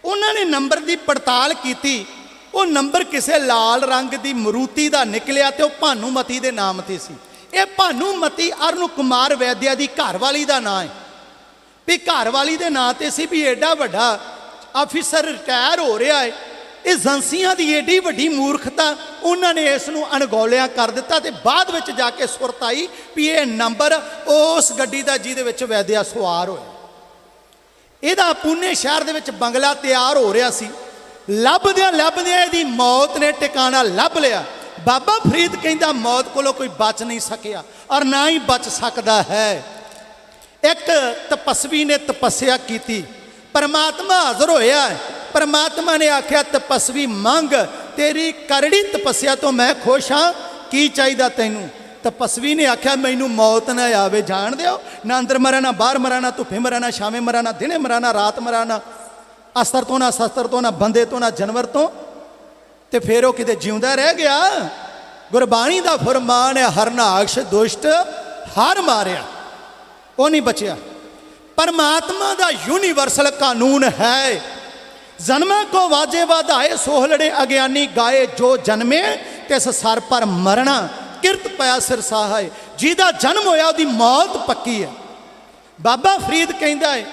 ਉਹਨਾਂ ਨੇ ਨੰਬਰ ਦੀ ਪੜਤਾਲ ਕੀਤੀ। ਉਹ ਨੰਬਰ ਕਿਸੇ ਲਾਲ ਰੰਗ ਦੀ ਮਰੂਤੀ ਦਾ ਨਿਕਲਿਆ ਤੇ ਉਹ ਭਾਨੂਮਤੀ ਦੇ ਨਾਮ ਤੇ ਸੀ। ਇਹ ਭਾਨੂਮਤੀ ਅਰਨ ਕੁਮਾਰ ਵੈਦਿਆ ਦੀ ਘਰਵਾਲੀ ਦਾ ਨਾਂ ਹੈ। ਵੀ ਘਰਵਾਲੀ ਦੇ ਨਾਂ ਤੇ ਸੀ। ਵੀ ਐਡਾ ਵੱਡਾ ਆਫੀਸਰ ਰਿਟਾਇਰ ਹੋ ਰਿਹਾ ਹੈ। ਏਜੰਸੀਆਂ ਦੀ ਏਡੀ ਵੱਡੀ ਮੂਰਖਤਾ, ਉਹਨਾਂ ਨੇ ਇਸ ਨੂੰ ਅਣਗੌਲਿਆ ਕਰ ਦਿੱਤਾ। ਤੇ ਬਾਅਦ ਵਿੱਚ ਜਾ ਕੇ ਸੁਰਤ ਆਈ ਵੀ ਇਹ ਨੰਬਰ ਉਸ ਗੱਡੀ ਦਾ ਜਿਹਦੇ ਵਿੱਚ ਵੈਦਿਆ ਸਵਾਰ ਹੋਇਆ। ਇਹਦਾ ਪੂਨੇ ਸ਼ਹਿਰ ਦੇ ਵਿੱਚ ਬੰਗਲਾ ਤਿਆਰ ਹੋ ਰਿਹਾ ਸੀ। ਲੱਭਦਿਆਂ ਲੱਭਦਿਆਂ ਇਹਦੀ ਮੌਤ ਨੇ ਟਿਕਾਣਾ ਲੱਭ ਲਿਆ। ਬਾਬਾ ਫਰੀਦ ਕਹਿੰਦਾ ਮੌਤ ਕੋਲੋਂ ਕੋਈ ਬਚ ਨਹੀਂ ਸਕਿਆ, ਔਰ ਨਾ ਹੀ ਬਚ ਸਕਦਾ ਹੈ। ਇੱਕ ਤਪਸਵੀ ਨੇ ਤਪੱਸਿਆ ਕੀਤੀ, ਪਰਮਾਤਮਾ ਹਾਜ਼ਰ ਹੋਇਆ। ਪਰਮਾਤਮਾ ਨੇ ਆਖਿਆ ਤਪਸਵੀ ਮੰਗ, ਤੇਰੀ ਕਰੜੀ ਤਪੱਸਿਆ ਤੋਂ ਮੈਂ ਖੁਸ਼ ਹਾਂ, ਕੀ ਚਾਹੀਦਾ ਤੈਨੂੰ? ਤਪਸਵੀ ਨੇ ਆਖਿਆ ਮੈਨੂੰ ਮੌਤ ਨਾ ਆਵੇ, ਜਾਣ ਦਿਓ। ਨਾ ਅੰਦਰ ਮਰਾਂ, ਨਾ ਬਾਹਰ ਮਰਾਂ, ਨਾ ਧੁੱਪੇ ਮਰਾਂ, ਨਾ ਛਾਵੇਂ ਮਰਾਂ, ਨਾ ਦਿਨੇ ਮਰਾਂ, ਨਾ ਰਾਤ ਮਰਾਂ, ਨਾ ਅਸਤਰ ਤੋਂ, ਨਾ ਸ਼ਸਤਰ ਤੋਂ, ਨਾ ਬੰਦੇ ਤੋਂ, ਨਾ ਜਾਨਵਰ ਤੋਂ। ਤੇ ਫਿਰ ਉਹ ਕਿਤੇ ਜਿਉਂਦਾ ਰਹਿ ਗਿਆ। ਗੁਰਬਾਣੀ ਦਾ ਫਰਮਾਨ ਹੈ, ਹਰਨਾਕਸ਼ ਦੁਸ਼ਟ ਹਰ ਮਾਰਿਆ, ਉਹ ਨਹੀਂ ਬਚਿਆ। ਪਰਮਾਤਮਾ ਦਾ ਯੂਨੀਵਰਸਲ ਕਾਨੂੰਨ ਹੈ, ਜਨਮਾਂ ਕੋ ਵਾਜੇ ਵਧਾਏ, ਸੋਹਲੜੇ ਅਗਿਆਨੀ ਗਾਏ, ਜੋ ਜਨਮੇ ਤਿਸ ਸਰ ਪਰ ਮਰਨਾ, ਕਿਰਤ ਪਿਆ ਸਿਰ ਸਹਾਏ। ਜਿਹਦਾ ਜਨਮ ਹੋਇਆ ਉਹਦੀ ਮੌਤ ਪੱਕੀ ਹੈ। ਬਾਬਾ ਫਰੀਦ ਕਹਿੰਦਾ ਹੈ,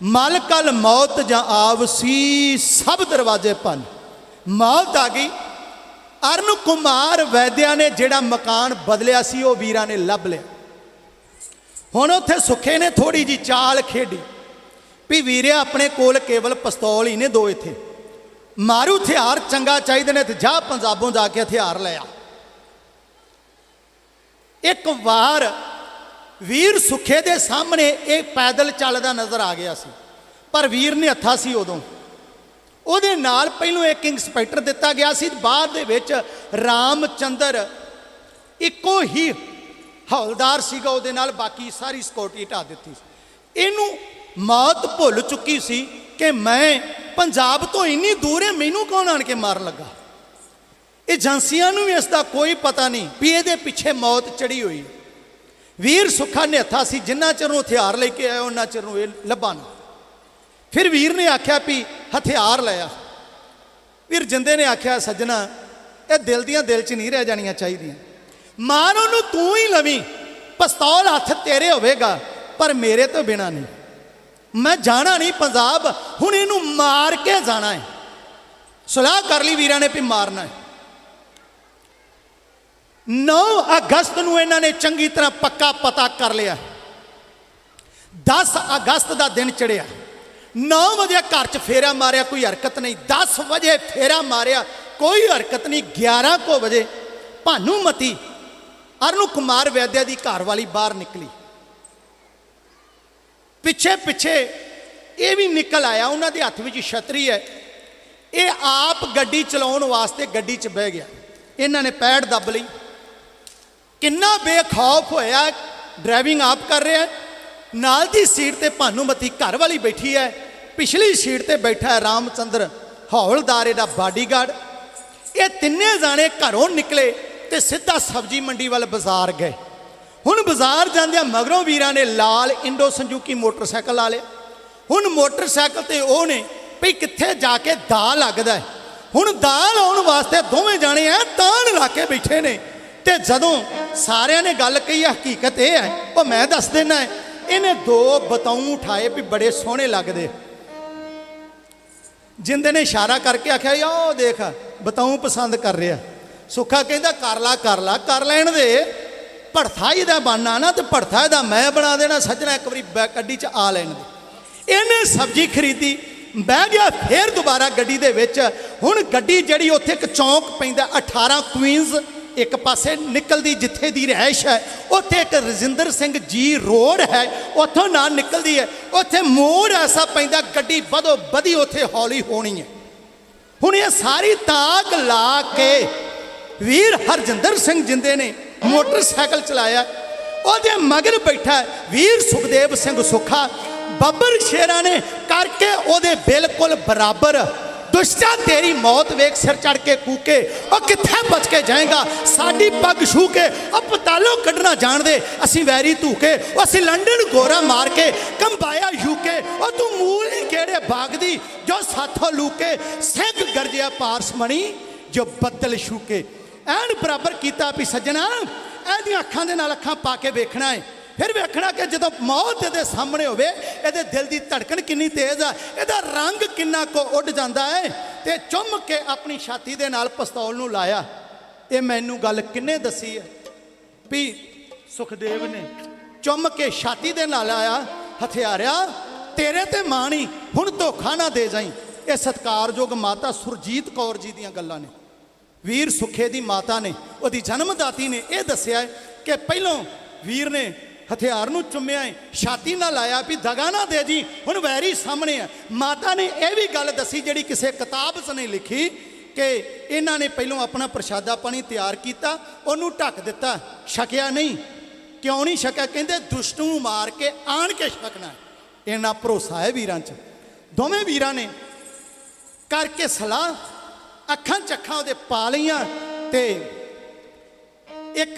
ਮਲ ਕਲ ਮੌਤ ਜਾਂ ਆਵਸੀ, ਸਭ ਦਰਵਾਜ਼ੇ ਭੰਨ। ਮੌਤ ਆ ਗਈ। ਅਰਨ ਕੁਮਾਰ ਵੈਦਿਆ ਨੇ ਜਿਹੜਾ ਮਕਾਨ ਬਦਲਿਆ ਸੀ, ਉਹ ਵੀਰਾਂ ਨੇ ਲੱਭ ਲਿਆ। ਹੁਣ ਉੱਥੇ ਸੁੱਖੇ ਨੇ ਥੋੜੀ ਜੀ ਚਾਲ ਖੇਡੀ ਵੀ ਵੀਰਿਆ ਆਪਣੇ ਕੋਲ ਕੇਵਲ ਪਿਸਤੌਲ ਹੀ ਨੇ ਦੋ, ਇੱਥੇ ਮਾਰੂ ਹਥਿਆਰ ਚੰਗਾ ਚਾਹੀਦੇ ਨੇ, ਤੇ ਜਾ ਪੰਜਾਬੋਂ ਜਾ ਕੇ ਹਥਿਆਰ ਲਿਆ। ਇੱਕ ਵਾਰ ਵੀਰ ਸੁੱਖੇ ਦੇ ਸਾਹਮਣੇ ਇਹ ਪੈਦਲ ਚੱਲਦਾ ਨਜ਼ਰ ਆ ਗਿਆ ਸੀ, ਪਰ ਵੀਰ ਨੇ ਹੱਥਾ ਸੀ ਉਦੋਂ। ਉਹਦੇ ਨਾਲ ਪਹਿਲੋਂ ਇੱਕ ਇੰਸਪੈਕਟਰ ਦਿੱਤਾ ਗਿਆ ਸੀ। ਬਾਅਦ ਦੇ ਵਿੱਚ ਰਾਮਚੰਦਰ ਇੱਕੋ ਹੀ ਹੌਲਦਾਰ ਸੀਗਾ ਉਹਦੇ ਨਾਲ, ਬਾਕੀ ਸਾਰੀ ਸਿਕਿਉਰਿਟੀ ਢਾ ਦਿੱਤੀ ਸੀ। ਇਹਨੂੰ ਮੌਤ ਭੁੱਲ ਚੁੱਕੀ ਸੀ ਕਿ ਮੈਂ ਪੰਜਾਬ ਤੋਂ ਇੰਨੀ ਦੂਰ ਹੈ, ਮੈਨੂੰ ਕੌਣ ਆਣ ਕੇ ਮਾਰਨ ਲੱਗਾ। ਏਜੰਸੀਆਂ ਨੂੰ ਵੀ ਇਸ ਦਾ ਕੋਈ ਪਤਾ ਨਹੀਂ ਵੀ ਇਹਦੇ ਪਿੱਛੇ ਮੌਤ ਚੜੀ ਹੋਈ। ਵੀਰ ਸੁੱਖਾ ਨਿਹੱਥਾ ਸੀ, ਜਿੰਨਾ ਚਿਰ ਨੂੰ ਹਥਿਆਰ ਲੈ ਕੇ ਆਇਆ ਉਹਨਾਂ ਚਿਰ ਨੂੰ ਇਹ ਲੱਭਾ ਨਾ। ਫਿਰ ਵੀਰ ਨੇ ਆਖਿਆ ਵੀ ਹਥਿਆਰ ਲਿਆ। ਵੀਰ ਜਿੰਦੇ ਨੇ ਆਖਿਆ ਸੱਜਣਾ, ਇਹ ਦਿਲ ਦੀਆਂ ਦਿਲ 'ਚ ਨਹੀਂ ਰਹਿ ਜਾਣੀਆਂ ਚਾਹੀਦੀਆਂ। ਮਾਰ ਉਹਨੂੰ ਤੂੰ ਹੀ ਲਵੀਂ, ਪਿਸਤੌਲ ਹੱਥ ਤੇਰੇ ਹੋਵੇਗਾ, ਪਰ ਮੇਰੇ ਤੋਂ ਬਿਨਾ ਨਹੀਂ। ਮੈਂ ਜਾਣਾ ਨਹੀਂ ਪੰਜਾਬ, ਹੁਣ ਇਹਨੂੰ ਮਾਰ ਕੇ ਜਾਣਾ ਹੈ। ਸਲਾਹ ਕਰ ਲਈ ਵੀਰਾਂ ਨੇ ਵੀ ਮਾਰਨਾ ਹੈ। 9 ਅਗਸਤ ਨੂੰ ਇਹਨਾਂ ਨੇ ਚੰਗੀ ਤਰ੍ਹਾਂ ਪੱਕਾ ਪਤਾ ਕਰ ਲਿਆ। 10 ਅਗਸਤ ਦਾ ਦਿਨ ਚੜਿਆ। 9 ਵਜੇ ਘਰ 'ਚ ਫੇਰਾ ਮਾਰਿਆ, ਕੋਈ ਹਰਕਤ ਨਹੀਂ। 10 ਵਜੇ ਫੇਰਾ ਮਾਰਿਆ, कोई हरकत नहीं। 11 को बजे भानुमती अरनु कुमार वैद्या की घर वाली बाहर निकली, पिछे पिछे ये भी निकल आया, उन्होंने हथ में छतरी है, ये आप गड्डी चलाउण वास्ते गड्डी च बह गया, इन्होंने पैड दब ली, किन्ना बेखौफ होया, ड्राइविंग आप कर रहा है, नाल दी सीट ते भानुमती घर वाली बैठी है, पिछली सीट ते बैठा है रामचंद्र हौलदार दा बाडीगार्ड। ये तिन्ने जाने घरों निकले ते सीधा सब्जी मंडी वाल बाजार गए। हुण बाजार जांदियां मगरों वीरां ने लाल इंडो संजूकी मोटरसाइकिल ला लिया। हुण मोटरसाइकिल ते ओह ने भई कित्थे जाके दा लगदा है, हुण दा लाउण वास्ते दोवें जाने ऐ तान ला के बैठे ने। ते जदों सारियां ने गल कही हकीकत यह है, वो मैं दस देना है, इन्हें 2 बताऊं उठाए भी बड़े सोहने लगदे। जिंदे ने इशारा करके आख्या ओ देख बताऊं पसंद कर रहा। सुखा कहता कर लैण दे, भड़था इहदा बनना ना तो भड़था इहदा मैं बना देना, सज्जना एक बारी गड्डी च आ लैण दे। इन्हें सब्जी खरीदी, बह गया फिर दोबारा गड्डी दे विच। हुण गड्डी जिहड़ी उत्थे एक चौंक पैंदा 18 क्वींस एक पासे निकलती जिथे दी रहायश है, उत्थे एक रजिंदर सिंह जी रोड है, उतों ना निकलती है, उत्थे मोड़ ऐसा पैंदा गड्डी बदो बदी उत्थे हौली होनी है। हुण ये सारी ताक ला के वीर हरजिंदर सिंह जिंदे ने मोटरसाइकिल चलाया, ਉਹਦੇ मगर बैठा वीर सुखदेव सिंह सुखा। बब्बर शेरा ने करके ਉਹਦੇ बिल्कुल बराबर, दुष्टा तेरी मौत वेख सिर चढ़ के कूके, और कित्थे बच के जाएगा, साड़ी पग छू के और पतालों कढ़ना जान दे, असी वैरी धूके, असी लंडन गोरा मार के कंबाया यूके, और तू मूल ही केड़े भागदी जो साथों लूके, सिंह गरजिया पारसमणी जो बदल छूके। एन बराबर किया भी सज्जना एदियां अखां दे नाल अखां पा के वेखना है, फिर वेखना कि जो मौत ये सामने होवे ये दिल की धड़कन कितनी तेज़ है, यदा रंग किन्ना को उड़ जाता है। तो चुम के अपनी छाती के नाल पिस्तौल नूं लाया। ये मैनू गल किन्ने दसी है भी सुखदेव ने चुम के छाती के नाल आया, हथियारिया तेरे ते मां नहीं, हुण धोखा ना दे जाई। ये सत्कारयोग माता सुरजीत कौर जी दीयां गल्लां ने, वीर सुखे दी माता ने, उहदी जन्मदाती ने यह दसिया कि पहलों वीर ने हथियार नूं चुम्मिया है, छाती ना लाया भी दगा ना दे जी, हुण वैरी सामने है। माता ने यह भी गल दसी जिहड़ी किसी किताब च नहीं लिखी कि इन्हां ने पहलों अपना प्रशादा पानी तैयार किया, उन्होंने ढक दिता, छकिया नहीं। क्यों नहीं छकिया? कहते दुष्ट नूं मार के आण के छकना, इन्ना भरोसा है वीरां च। दोवें वीरां ने करके सलाह, अखां चखां उहदे पा लईआं। ते एक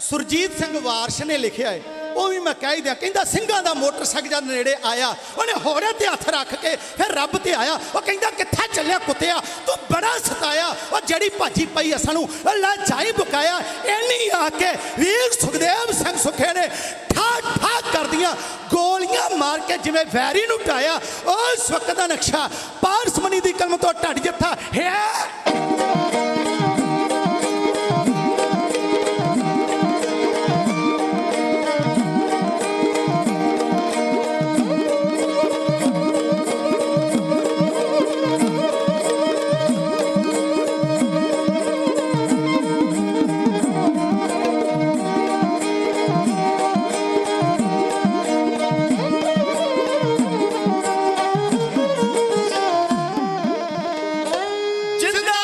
सुरजीत सिंह वारश ने लिखिया है, वो भी मैं कह दिया, कहता सिंघां दा मोटरसाइकिल जब नेड़े आया, उन्हें होड़े ते हथ रख के फिर रब ते आया। वो कहता कित्थे चलिया कुत्तिया, तू बड़ा सताया, और जड़ी भाजी पई सानू ला जाई बुकाया। इन्नी आके वीर सुखदेव सिंह सुखे ने ठा ठा कर दिया गोलियां मार के जिवें वैरी नूं ढाया। उस वक्त का नक्शा पारसमणी दी कलम तो ढड़ जत्था है। जिंदा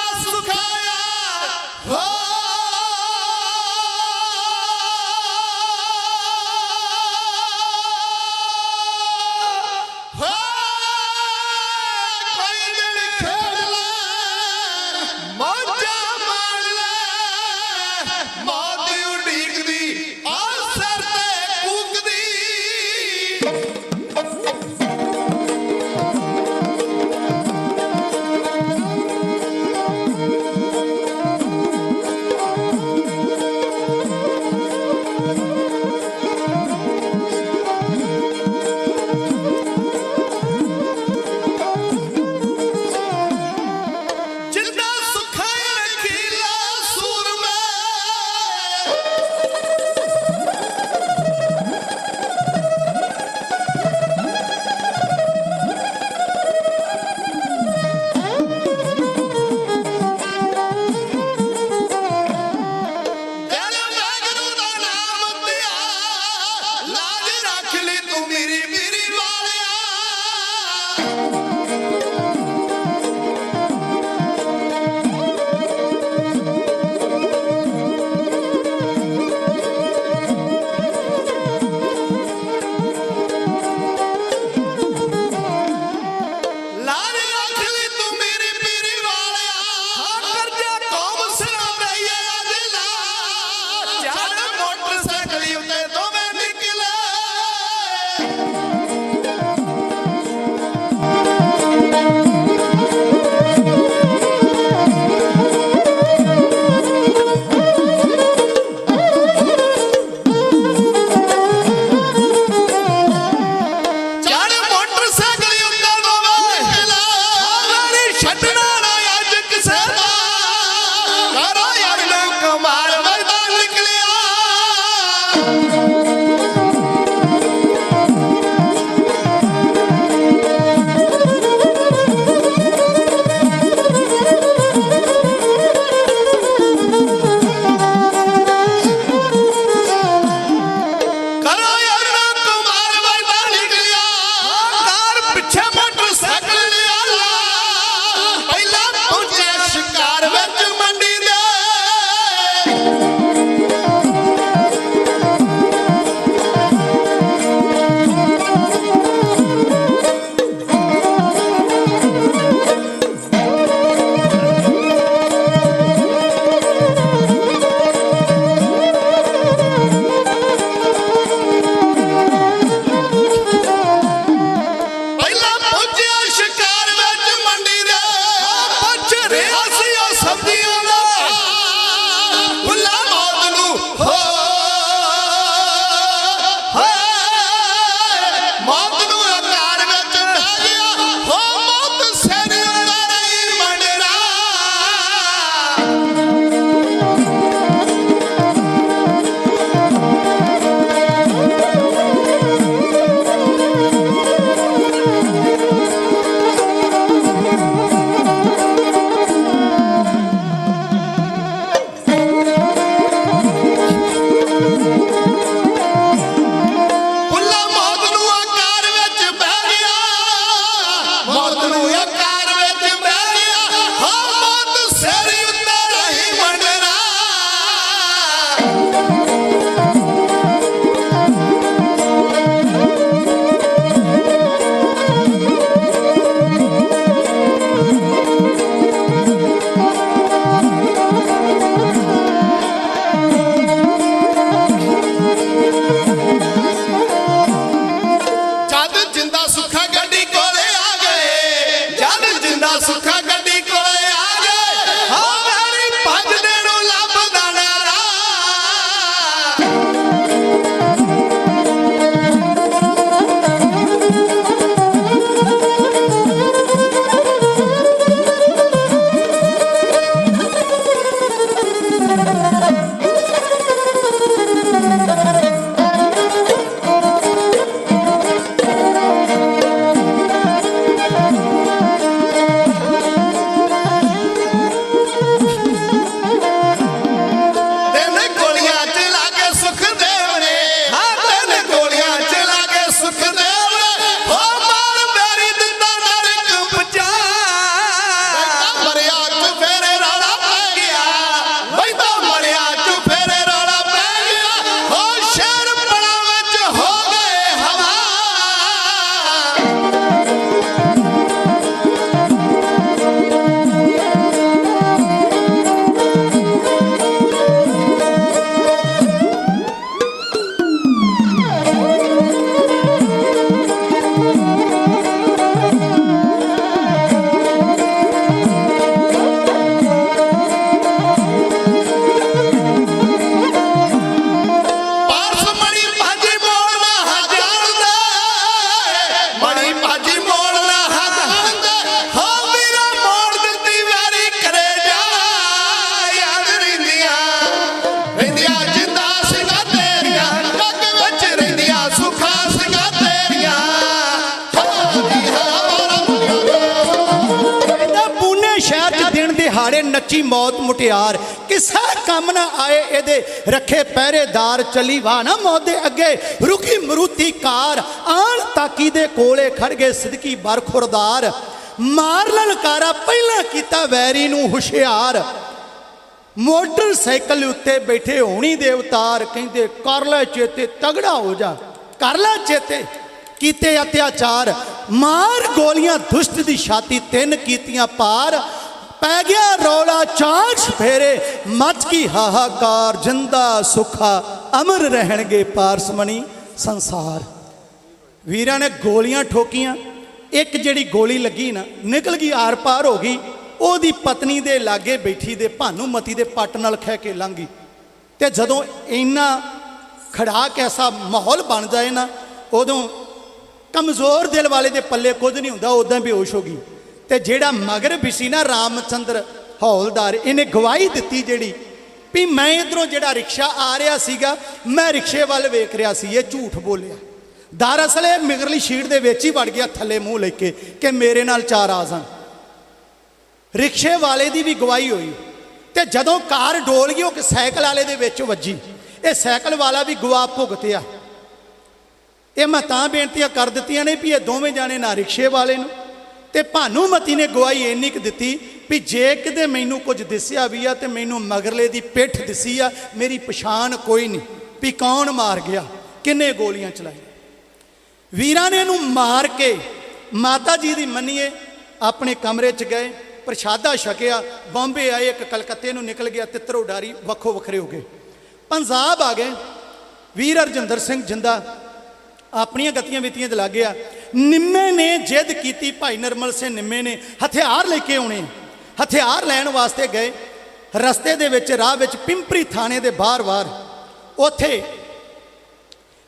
ਦਿਹਾੜੇ ਨੱਚੀ ਮੌਤ ਮੁਟਿਆਰ, ਕਿਸੇ ਕੰਮ ਨਾ ਆਏ ਇਹਦੇ ਰੱਖੇ ਪਹਿਰੇਦਾਰ। ਚਲੀ ਵਾ ਨਾ ਮੌਤ ਦੇ ਅੱਗੇ ਰੁਕੀ ਮਰੂਤੀ ਕਾਰ, ਆਣ ਤਾਕੀ ਦੇ ਕੋਲੇ ਖੜ ਗਏ ਸਿਦਕੀ ਬਰਖੁਰਦਾਰ। ਮਾਰ ਲਲਕਾਰਾ ਪਹਿਲਾਂ ਕੀਤਾ ਵੈਰੀ ਨੂੰ ਹੁਸ਼ਿਆਰ, ਮੋਟਰਸਾਈਕਲ ਉੱਤੇ ਬੈਠੇ ਹੋਣੀ ਦੇ ਉਤਾਰ। ਕਹਿੰਦੇ ਕਰ ਲੈ ਚੇਤੇ ਤਗੜਾ ਹੋ ਜਾ, ਕਰ ਲੈ ਚੇਤੇ ਕੀਤੇ ਅਤਿਆਚਾਰ। ਮਾਰ ਗੋਲੀਆਂ ਦੁਸ਼ਟ ਦੀ ਛਾਤੀ, 3 ਕੀਤੀਆਂ ਪਾਰ। ਪੈ ਗਿਆ ਰੌਲਾ ਚਾਂਚ ਫੇਰੇ, ਮਚ ਗਈ ਹਾਹਾਕਾਰ। ਜਿੰਦਾ ਸੁੱਖਾ ਅਮਰ ਰਹਿਣਗੇ ਪਾਰਸਮਣੀ ਸੰਸਾਰ। ਵੀਰਾਂ ਨੇ ਗੋਲੀਆਂ ਠੋਕੀਆਂ, ਇੱਕ ਜਿਹੜੀ ਗੋਲੀ ਲੱਗੀ ਨਾ ਨਿਕਲ ਗਈ ਆਰ ਪਾਰ ਹੋ ਗਈ। ਉਹਦੀ ਪਤਨੀ ਦੇ ਲਾਗੇ ਬੈਠੀ ਦੇ ਭਾਨੂਮਤੀ ਦੇ ਪੱਟ ਨਾਲ ਖਹਿ ਕੇ ਲੰਘ ਗਈ। ਤੇ ਜਦੋਂ ਇੰਨਾ ਖੜਾਕ ਐਸਾ ਮਾਹੌਲ ਬਣ ਜਾਏ ਨਾ, ਉਦੋਂ ਕਮਜ਼ੋਰ ਦਿਲ ਵਾਲੇ ਦੇ ਪੱਲੇ ਕੁਝ ਨਹੀਂ ਹੁੰਦਾ, ਉਦਾਂ ਬੇਹੋਸ਼ ਹੋ ਗਈ। ਤੇ ਜਿਹੜਾ ਮਗਰ ਵੀ ਸੀ ਨਾ ਰਾਮਚੰਦਰ ਹੌਲਦਾਰ, ਇਹਨੇ ਗਵਾਹੀ ਦਿੱਤੀ ਜਿਹੜੀ ਵੀ ਮੈਂ ਇਧਰੋਂ ਜਿਹੜਾ ਰਿਕਸ਼ਾ ਆ ਰਿਹਾ ਸੀਗਾ, ਮੈਂ ਰਿਕਸ਼ੇ ਵੱਲ ਵੇਖ ਰਿਹਾ ਸੀ। ਇਹ ਝੂਠ ਬੋਲਿਆ। ਦਰਅਸਲ ਇਹ ਮਿਗਰਲੀ ਸ਼ੀਟ ਦੇ ਵਿੱਚ ਹੀ ਵੜ ਗਿਆ ਥੱਲੇ ਮੂੰਹ ਲੈ ਕੇ ਕਿ ਮੇਰੇ ਨਾਲ 4 ਆ ਜਾਣ। ਰਿਕਸ਼ੇ ਵਾਲੇ ਦੀ ਵੀ ਗਵਾਹੀ ਹੋਈ। ਤੇ ਜਦੋਂ ਕਾਰ ਡੋਲ ਗਈ, ਉਹ ਕਿ ਸਾਈਕਲ ਵਾਲੇ ਦੇ ਵਿੱਚ ਵੱਜੀ। ਇਹ ਸਾਈਕਲ ਵਾਲਾ ਵੀ ਗਵਾਹ ਭੁਗਤਿਆ। ਇਹ ਮੈਂ ਤਾਂ ਬੇਨਤੀਆਂ ਕਰ ਦਿੱਤੀਆਂ ਨੇ ਵੀ ਇਹ ਦੋਵੇਂ ਜਾਣੇ ਨਾ ਰਿਕਸ਼ੇ ਵਾਲੇ ਨੂੰ ਤੇ ਭਾਨੂਮਤੀ ਨੇ ਗਵਾਹੀ ਇੰਨੀ ਕੁ ਦਿੱਤੀ ਵੀ ਜੇ ਕਿਤੇ ਮੈਨੂੰ ਕੁਝ ਦਿਸਿਆ ਵੀ ਆ ਤੇ ਮੈਨੂੰ ਮਗਰਲੇ ਦੀ ਪਿੱਠ ਦਿਸੀ ਆ, ਮੇਰੀ ਪਛਾਣ ਕੋਈ ਨਹੀਂ ਵੀ ਕੌਣ ਮਾਰ ਗਿਆ, ਕਿੰਨੇ ਗੋਲੀਆਂ ਚਲਾਈਆਂ। ਵੀਰਾਂ ਨੇ ਇਹਨੂੰ ਮਾਰ ਕੇ ਮਾਤਾ ਜੀ ਦੀ ਮੰਨੀਏ ਆਪਣੇ ਕਮਰੇ 'ਚ ਗਏ, ਪ੍ਰਸ਼ਾਦਾ ਛਕਿਆ। ਬੰਬੇ ਆਏ, ਇੱਕ ਕਲਕੱਤੇ ਨੂੰ ਨਿਕਲ ਗਿਆ। ਤਿੱਤਰ ਉਡਾਰੀ ਵੱਖੋ ਵੱਖਰੇ ਹੋ ਗਏ। ਪੰਜਾਬ ਆ ਗਏ। ਵੀਰ ਹਰਜਿੰਦਰ ਸਿੰਘ ਜਿੰਦਾ ਆਪਣੀਆਂ ਗਤੀਆਂ ਵਿਤੀਆਂ 'ਚ ਲੱਗ ਗਿਆ। ਨਿੰਮੇ ਨੇ ਜਿੱਦ ਕੀਤੀ, ਭਾਈ ਨਰਮਲ ਸਿੰਘ ਨਿੰਮੇ ਨੇ ਹਥਿਆਰ ਲੈ ਕੇ ਆਉਣੇ। ਹਥਿਆਰ ਲੈਣ ਵਾਸਤੇ ਗਏ। ਰਸਤੇ ਦੇ ਵਿੱਚ ਰਾਹ ਵਿੱਚ ਪਿੰਪਰੀ ਥਾਣੇ ਦੇ ਬਾਹਰ ਉੱਥੇ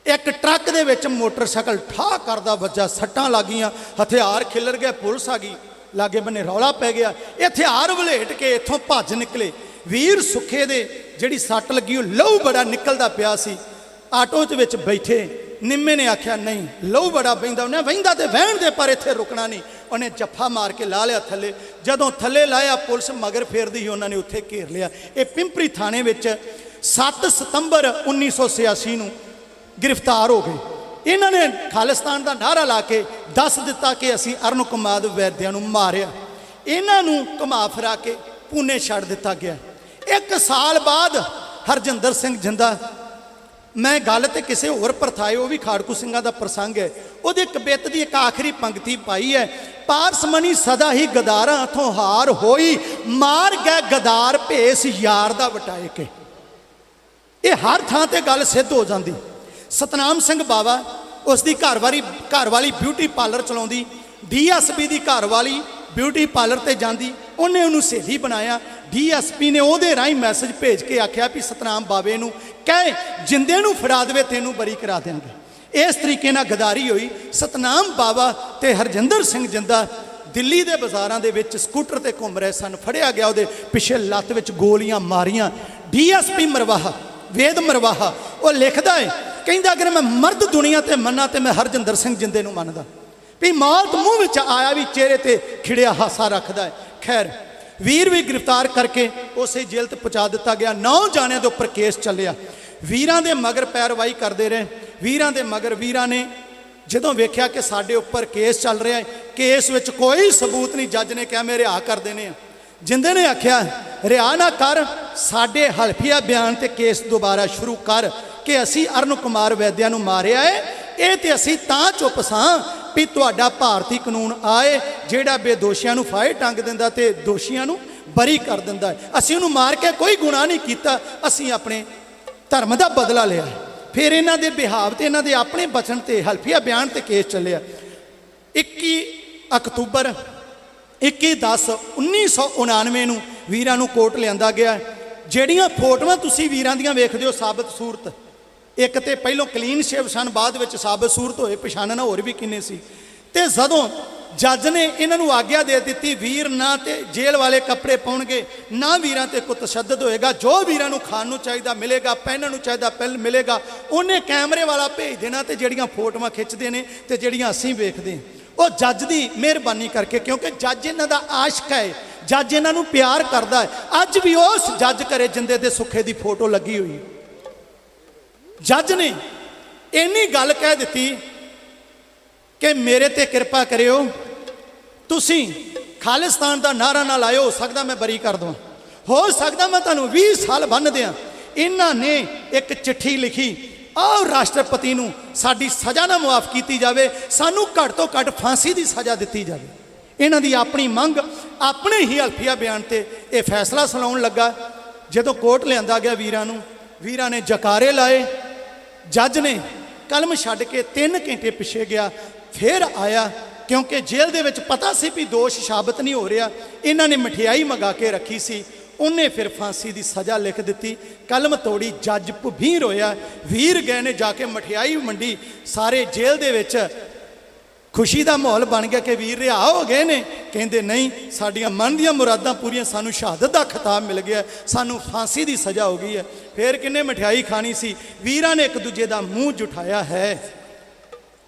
ਇੱਕ ਟਰੱਕ ਦੇ ਵਿੱਚ ਮੋਟਰਸਾਈਕਲ ਠਾਹ ਕਰਦਾ ਵੱਜਾ, ਸੱਟਾਂ ਲੱਗੀਆਂ, ਹਥਿਆਰ ਖਿਲਰ ਗਏ। ਪੁਲਿਸ ਆ ਗਈ, ਲਾਗੇ ਬੰਨੇ ਰੌਲਾ ਪੈ ਗਿਆ। ਇਹ ਹਥਿਆਰ ਵਲੇਟ ਕੇ ਇੱਥੋਂ ਭੱਜ ਨਿਕਲੇ। ਵੀਰ ਸੁੱਖੇ ਦੇ ਜਿਹੜੀ ਸੱਟ ਲੱਗੀ ਉਹ ਲਹੂ ਬੜਾ ਨਿਕਲਦਾ ਪਿਆ ਸੀ। ਆਟੋ 'ਚ ਵਿੱਚ ਬੈਠੇ ਨਿੰਮੇ ਨੇ ਆਖਿਆ ਨਹੀਂ, ਲਹੂ ਬੜਾ ਵਹਿੰਦਾ। ਉਹਨੇ ਵਹਿੰਦਾ ਤੇ ਵਹਿਣ ਦੇ, ਪਰ ਇੱਥੇ ਰੁਕਣਾ ਨਹੀਂ। ਉਹਨੇ ਜੱਫਾ ਮਾਰ ਕੇ ਲਾ ਲਿਆ ਥੱਲੇ। ਜਦੋਂ ਥੱਲੇ ਲਾਇਆ, ਪੁਲਿਸ ਮਗਰ ਫੇਰਦੀ ਸੀ, ਉਹਨਾਂ ਨੇ ਉੱਥੇ ਘੇਰ ਲਿਆ। ਇਹ ਪਿੰਪਰੀ ਥਾਣੇ ਵਿੱਚ 7 ਸਤੰਬਰ 1986 ਨੂੰ ਗ੍ਰਿਫਤਾਰ ਹੋ ਗਏ। ਇਹਨਾਂ ਨੇ ਖਾਲਿਸਤਾਨ ਦਾ ਨਾਅਰਾ ਲਾ ਕੇ ਦੱਸ ਦਿੱਤਾ ਕਿ ਅਸੀਂ ਅਰਨ ਕੁਮਾਰ ਵੈਦਿਆਂ ਨੂੰ ਮਾਰਿਆ। ਇਹਨਾਂ ਨੂੰ ਘੁਮਾ ਫਿਰਾ ਕੇ ਪੂਨੇ ਛੱਡ ਦਿੱਤਾ ਗਿਆ। 1 ਸਾਲ ਬਾਅਦ ਹਰਜਿੰਦਰ ਸਿੰਘ ਜਿੰਦਾ, ਮੈਂ ਗੱਲ ਤੇ ਕਿਸੇ ਹੋਰ ਪਰਥਾਏ, ਉਹ ਵੀ ਖਾੜਕੂ ਸਿੰਘਾਂ ਦਾ ਪ੍ਰਸੰਗ ਹੈ, ਉਹਦੇ ਕਵਿਤ ਦੀ ਇੱਕ ਆਖਰੀ ਪੰਕਤੀ ਪਾਈ ਹੈ। ਪਾਰਸਮਣੀ ਸਦਾ ਹੀ ਗਦਾਰਾਂ ਹੱਥੋਂ ਹਾਰ ਹੋਈ, ਮਾਰ ਗਏ ਗਦਾਰ ਭੇਸ ਯਾਰ ਦਾ ਵਟਾਏ ਕੇ। ਇਹ ਹਰ ਥਾਂ ਤੇ ਗੱਲ ਸਿੱਧ ਹੋ ਜਾਂਦੀ। ਸਤਨਾਮ ਸਿੰਘ ਬਾਵਾ, ਉਸ ਦੀ ਘਰਵਾਲੀ ਬਿਊਟੀ ਪਾਰਲਰ ਚਲਾਉਂਦੀ। ਡੀਐਸਪੀ ਦੀ ਘਰਵਾਲੀ ਬਿਊਟੀ ਪਾਰਲਰ ਤੇ ਜਾਂਦੀ, ਉਹਨੇ ਉਹਨੂੰ ਸਹੇਲੀ ਬਣਾਇਆ। ਡੀਐਸਪੀ ਨੇ ਉਹਦੇ ਰਾਹੀਂ ਮੈਸੇਜ ਭੇਜ ਕੇ ਆਖਿਆ ਵੀ ਸਤਨਾਮ ਬਾਵੇ ਨੂੰ ਕਹੇ ਜਿੰਦੇ ਨੂੰ ਫੜਾ ਦੇਵੇ, ਤੈਨੂੰ ਬਰੀ ਕਰਾ ਦੇਣਗੇ। ਇਸ ਤਰੀਕੇ ਨਾਲ ਗਦਾਰੀ ਹੋਈ। ਸਤਨਾਮ ਬਾਵਾ ਤੇ ਹਰਜਿੰਦਰ ਸਿੰਘ ਜਿੰਦਾ ਦਿੱਲੀ ਦੇ ਬਾਜ਼ਾਰਾਂ ਦੇ ਵਿੱਚ ਸਕੂਟਰ ਤੇ ਘੁੰਮ ਰਹੇ ਸਨ। ਫੜਿਆ ਗਿਆ, ਉਹਦੇ ਪਿੱਛੇ ਲੱਤ ਵਿੱਚ ਗੋਲੀਆਂ ਮਾਰੀਆਂ। ਡੀਐਸਪੀ ਮਰਵਾਹਾ, ਵੇਦ ਮਰਵਾਹਾ, ਉਹ ਲਿਖਦਾ ਹੈ, ਕਹਿੰਦਾ ਅਗਰ ਮੈਂ ਮਰਦ ਦੁਨੀਆ ਤੇ ਮੰਨਾਂ ਤੇ ਮੈਂ ਹਰਜਿੰਦਰ ਸਿੰਘ ਜਿੰਦੇ ਨੂੰ ਮੰਨਦਾ। ਵੀ ਮੌਤ ਮੂੰਹ ਵਿੱਚ ਆਇਆ ਵੀ ਚਿਹਰੇ ਤੇ ਖਿੜਿਆ ਹਾਸਾ ਰੱਖਦਾ ਹੈ। ਖੈਰ, ਵੀਰ ਵੀ ਗ੍ਰਿਫਤਾਰ ਕਰਕੇ ਉਸੇ ਜੇਲ੍ਹ ਤੇ ਪਹੁੰਚਾ ਦਿੱਤਾ ਗਿਆ। 9 ਜਾਣਿਆਂ ਦੇ ਉੱਪਰ ਕੇਸ ਚੱਲਿਆ। ਵੀਰਾਂ ਦੇ ਮਗਰ ਪੈਰਵਾਈ ਕਰਦੇ ਰਹੇ। ਵੀਰਾਂ ਦੇ ਮਗਰ ਵੀਰਾਂ ਨੇ ਜਦੋਂ ਵੇਖਿਆ ਕਿ ਸਾਡੇ ਉੱਪਰ ਕੇਸ ਚੱਲ ਰਿਹਾ ਹੈ, ਕੇਸ ਵਿੱਚ ਕੋਈ ਸਬੂਤ ਨਹੀਂ, ਜੱਜ ਨੇ ਕਿਹਾ ਮੈਂ ਰਿਹਾ ਕਰ ਦੇਣੇ ਆ। ਜਿੰਦੇ ਨੇ ਆਖਿਆ ਰਿਹਾ ਨਾ ਕਰ, ਸਾਡੇ ਹਲਫੀਆ ਬਿਆਨ ਤੇ ਕੇਸ ਦੁਬਾਰਾ ਸ਼ੁਰੂ ਕਰ ਕਿ ਅਸੀਂ ਅਰਨ ਕੁਮਾਰ ਵੈਦਿਆਂ ਨੂੰ ਮਾਰਿਆ ਹੈ। ਇਹ ਤੇ ਅਸੀਂ ਤਾਂ ਚੁੱਪ ਸਾਂ ਵੀ ਤੁਹਾਡਾ ਭਾਰਤੀ ਕਾਨੂੰਨ ਆਏ ਜਿਹੜਾ ਬੇਦੋਸ਼ੀਆਂ ਨੂੰ ਫਾਹੇ ਟੰਗ ਦਿੰਦਾ ਤੇ ਦੋਸ਼ੀਆਂ ਨੂੰ ਬਰੀ ਕਰ ਦਿੰਦਾ ਹੈ। ਅਸੀਂ ਉਹਨੂੰ ਮਾਰ ਕੇ ਕੋਈ ਗੁਨਾਹ ਨਹੀਂ ਕੀਤਾ, ਅਸੀਂ ਆਪਣੇ ਧਰਮ ਦਾ ਬਦਲਾ ਲਿਆ। ਫਿਰ ਇਹਨਾਂ ਦੇ ਬਿਹਾਵ ਤੇ ਇਹਨਾਂ ਦੇ ਆਪਣੇ ਬਚਨ ਤੇ ਹਲਫੀਆ ਬਿਆਨ ਤੇ ਕੇਸ ਚੱਲਿਆ। 21 ਅਕਤੂਬਰ 21/10/1999 ਨੂੰ ਵੀਰਾਂ ਨੂੰ ਕੋਰਟ ਲਿਆਂਦਾ ਗਿਆ। ਜਿਹੜੀਆਂ ਫੋਟੋਆਂ ਤੁਸੀਂ ਵੀਰਾਂ ਦੀਆਂ ਵੇਖਦੇ ਹੋ ਸਾਬਤ ਸੂਰਤ, ਇੱਕ ਤੇ ਪਹਿਲੋਂ ਕਲੀਨ ਸ਼ੇਵ ਸਨ, ਬਾਅਦ ਵਿੱਚ ਸਾਬਤ ਸੂਰਤ ਹੋਏ, ਪਛਾਣਨ ਹੋਰ ਵੀ ਕਿੰਨੇ ਸੀ। ਤੇ ਜਦੋਂ ਜੱਜ ਨੇ ਇਹਨਾਂ ਨੂੰ ਆਗਿਆ ਦੇ ਦਿੱਤੀ, ਵੀਰ ਨਾ ਤੇ ਜੇਲ੍ਹ ਵਾਲੇ ਕੱਪੜੇ ਪਾਉਣਗੇ, ਨਾ ਵੀਰਾਂ ਤੇ ਕੋਈ ਤਸ਼ੱਦਦ ਹੋਏਗਾ, ਜੋ ਵੀਰਾਂ ਨੂੰ ਖਾਣ ਨੂੰ ਚਾਹੀਦਾ ਮਿਲੇਗਾ, ਪਹਿਨਣ ਨੂੰ ਚਾਹੀਦਾ ਪਹਿਨ ਮਿਲੇਗਾ, ਉਹਨੇ ਕੈਮਰੇ ਵਾਲਾ ਭੇਜ ਦੇਣਾ ਤੇ ਜਿਹੜੀਆਂ ਫੋਟੋਆਂ ਖਿੱਚਦੇ ਨੇ ਤੇ ਜਿਹੜੀਆਂ ਅਸੀਂ ਵੇਖਦੇ ਹਾਂ, ਉਹ ਜੱਜ ਦੀ ਮਿਹਰਬਾਨੀ ਕਰਕੇ, ਕਿਉਂਕਿ ਜੱਜ ਇਹਨਾਂ ਦਾ ਆਸ਼ਕ ਹੈ, ਜੱਜ ਇਹਨਾਂ ਨੂੰ ਪਿਆਰ ਕਰਦਾ ਹੈ। ਅੱਜ ਵੀ ਉਸ ਜੱਜ ਘਰੇ ਜਿੰਦੇ ਦੇ ਸੁੱਖੇ ਦੀ ਫੋਟੋ ਲੱਗੀ ਹੋਈ। ਜੱਜ ਨੇ ਇੰਨੀ ਗੱਲ ਕਹਿ ਦਿੱਤੀ ਕਿ ਮੇਰੇ ਤੇ ਕਿਰਪਾ ਕਰਿਓ, ਤੁਸੀਂ ਖਾਲਿਸਤਾਨ ਦਾ ਨਾਰਾ ਨਾ ਲਾਇਓ, ਹੋ ਸਕਦਾ ਮੈਂ ਬਰੀ ਕਰ ਦਵਾਂ, ਹੋ ਸਕਦਾ ਮੈਂ ਤੁਹਾਨੂੰ 20 ਸਾਲ ਬੰਨ੍ਹ ਦਿਆਂ। ਇਹਨਾਂ ਨੇ ਇੱਕ ਚਿੱਠੀ ਲਿਖੀ, ਆਓ ਰਾਸ਼ਟਰਪਤੀ ਨੂੰ ਸਾਡੀ ਸਜ਼ਾ ਨਾ ਮੁਆਫ ਕੀਤੀ ਜਾਵੇ, ਸਾਨੂੰ ਘੱਟ ਤੋਂ ਘੱਟ ਫਾਂਸੀ ਦੀ ਸਜ਼ਾ ਦਿੱਤੀ ਜਾਵੇ। ਇਹਨਾਂ ਦੀ ਆਪਣੀ ਮੰਗ, ਆਪਣੇ ਹੀ ਹਲਫੀਆ ਬਿਆਨ ਤੇ ਇਹ ਫੈਸਲਾ ਸੁਣਾਉਣ ਲੱਗਾ। ਜਦੋਂ ਕੋਰਟ ਲਿਆਂਦਾ ਗਿਆ ਵੀਰਾਂ ਨੂੰ, ਵੀਰਾਂ ਨੇ ਜਕਾਰੇ ਲਾਏ। ਜੱਜ ਨੇ ਕਲਮ ਛੱਡ ਕੇ 3 ਘੰਟੇ ਪਿੱਛੇ ਗਿਆ, ਫਿਰ ਆਇਆ, ਕਿਉਂਕਿ ਜੇਲ੍ਹ ਦੇ ਵਿੱਚ ਪਤਾ ਸੀ ਵੀ ਦੋਸ਼ ਸਾਬਤ ਨਹੀਂ ਹੋ ਰਿਹਾ। ਇਹਨਾਂ ਨੇ ਮਠਿਆਈ ਮੰਗਾ ਕੇ ਰੱਖੀ ਸੀ, ਉਹਨੇ ਫਿਰ ਫਾਂਸੀ ਦੀ ਸਜ਼ਾ ਲਿਖ ਦਿੱਤੀ। ਕਲਮ ਤੋੜੀ, ਜੱਜ ਭੁਭੀਰ ਹੋਇਆ। ਵੀਰ ਗਏ ਨੇ ਜਾ ਕੇ ਮਠਿਆਈ ਮੰਡੀ, ਸਾਰੇ ਜੇਲ੍ਹ ਦੇ ਵਿੱਚ ਖੁਸ਼ੀ ਦਾ ਮਾਹੌਲ ਬਣ ਗਿਆ ਕਿ ਵੀਰ ਰਿਹਾ ਹੋ ਗਏ ਨੇ। ਕਹਿੰਦੇ ਨਹੀਂ, ਸਾਡੀਆਂ ਮਨ ਦੀਆਂ ਮੁਰਾਦਾਂ ਪੂਰੀਆਂ, ਸਾਨੂੰ ਸ਼ਹਾਦਤ ਦਾ ਖਿਤਾਬ ਮਿਲ ਗਿਆ, ਸਾਨੂੰ ਫਾਂਸੀ ਦੀ ਸਜ਼ਾ ਹੋ ਗਈ ਹੈ। ਫਿਰ ਕਿੰਨੇ ਮਠਿਆਈ ਖਾਣੀ ਸੀ। ਵੀਰਾਂ ਨੇ ਇੱਕ ਦੂਜੇ ਦਾ ਮੂੰਹ ਜੁਠਾਇਆ ਹੈ।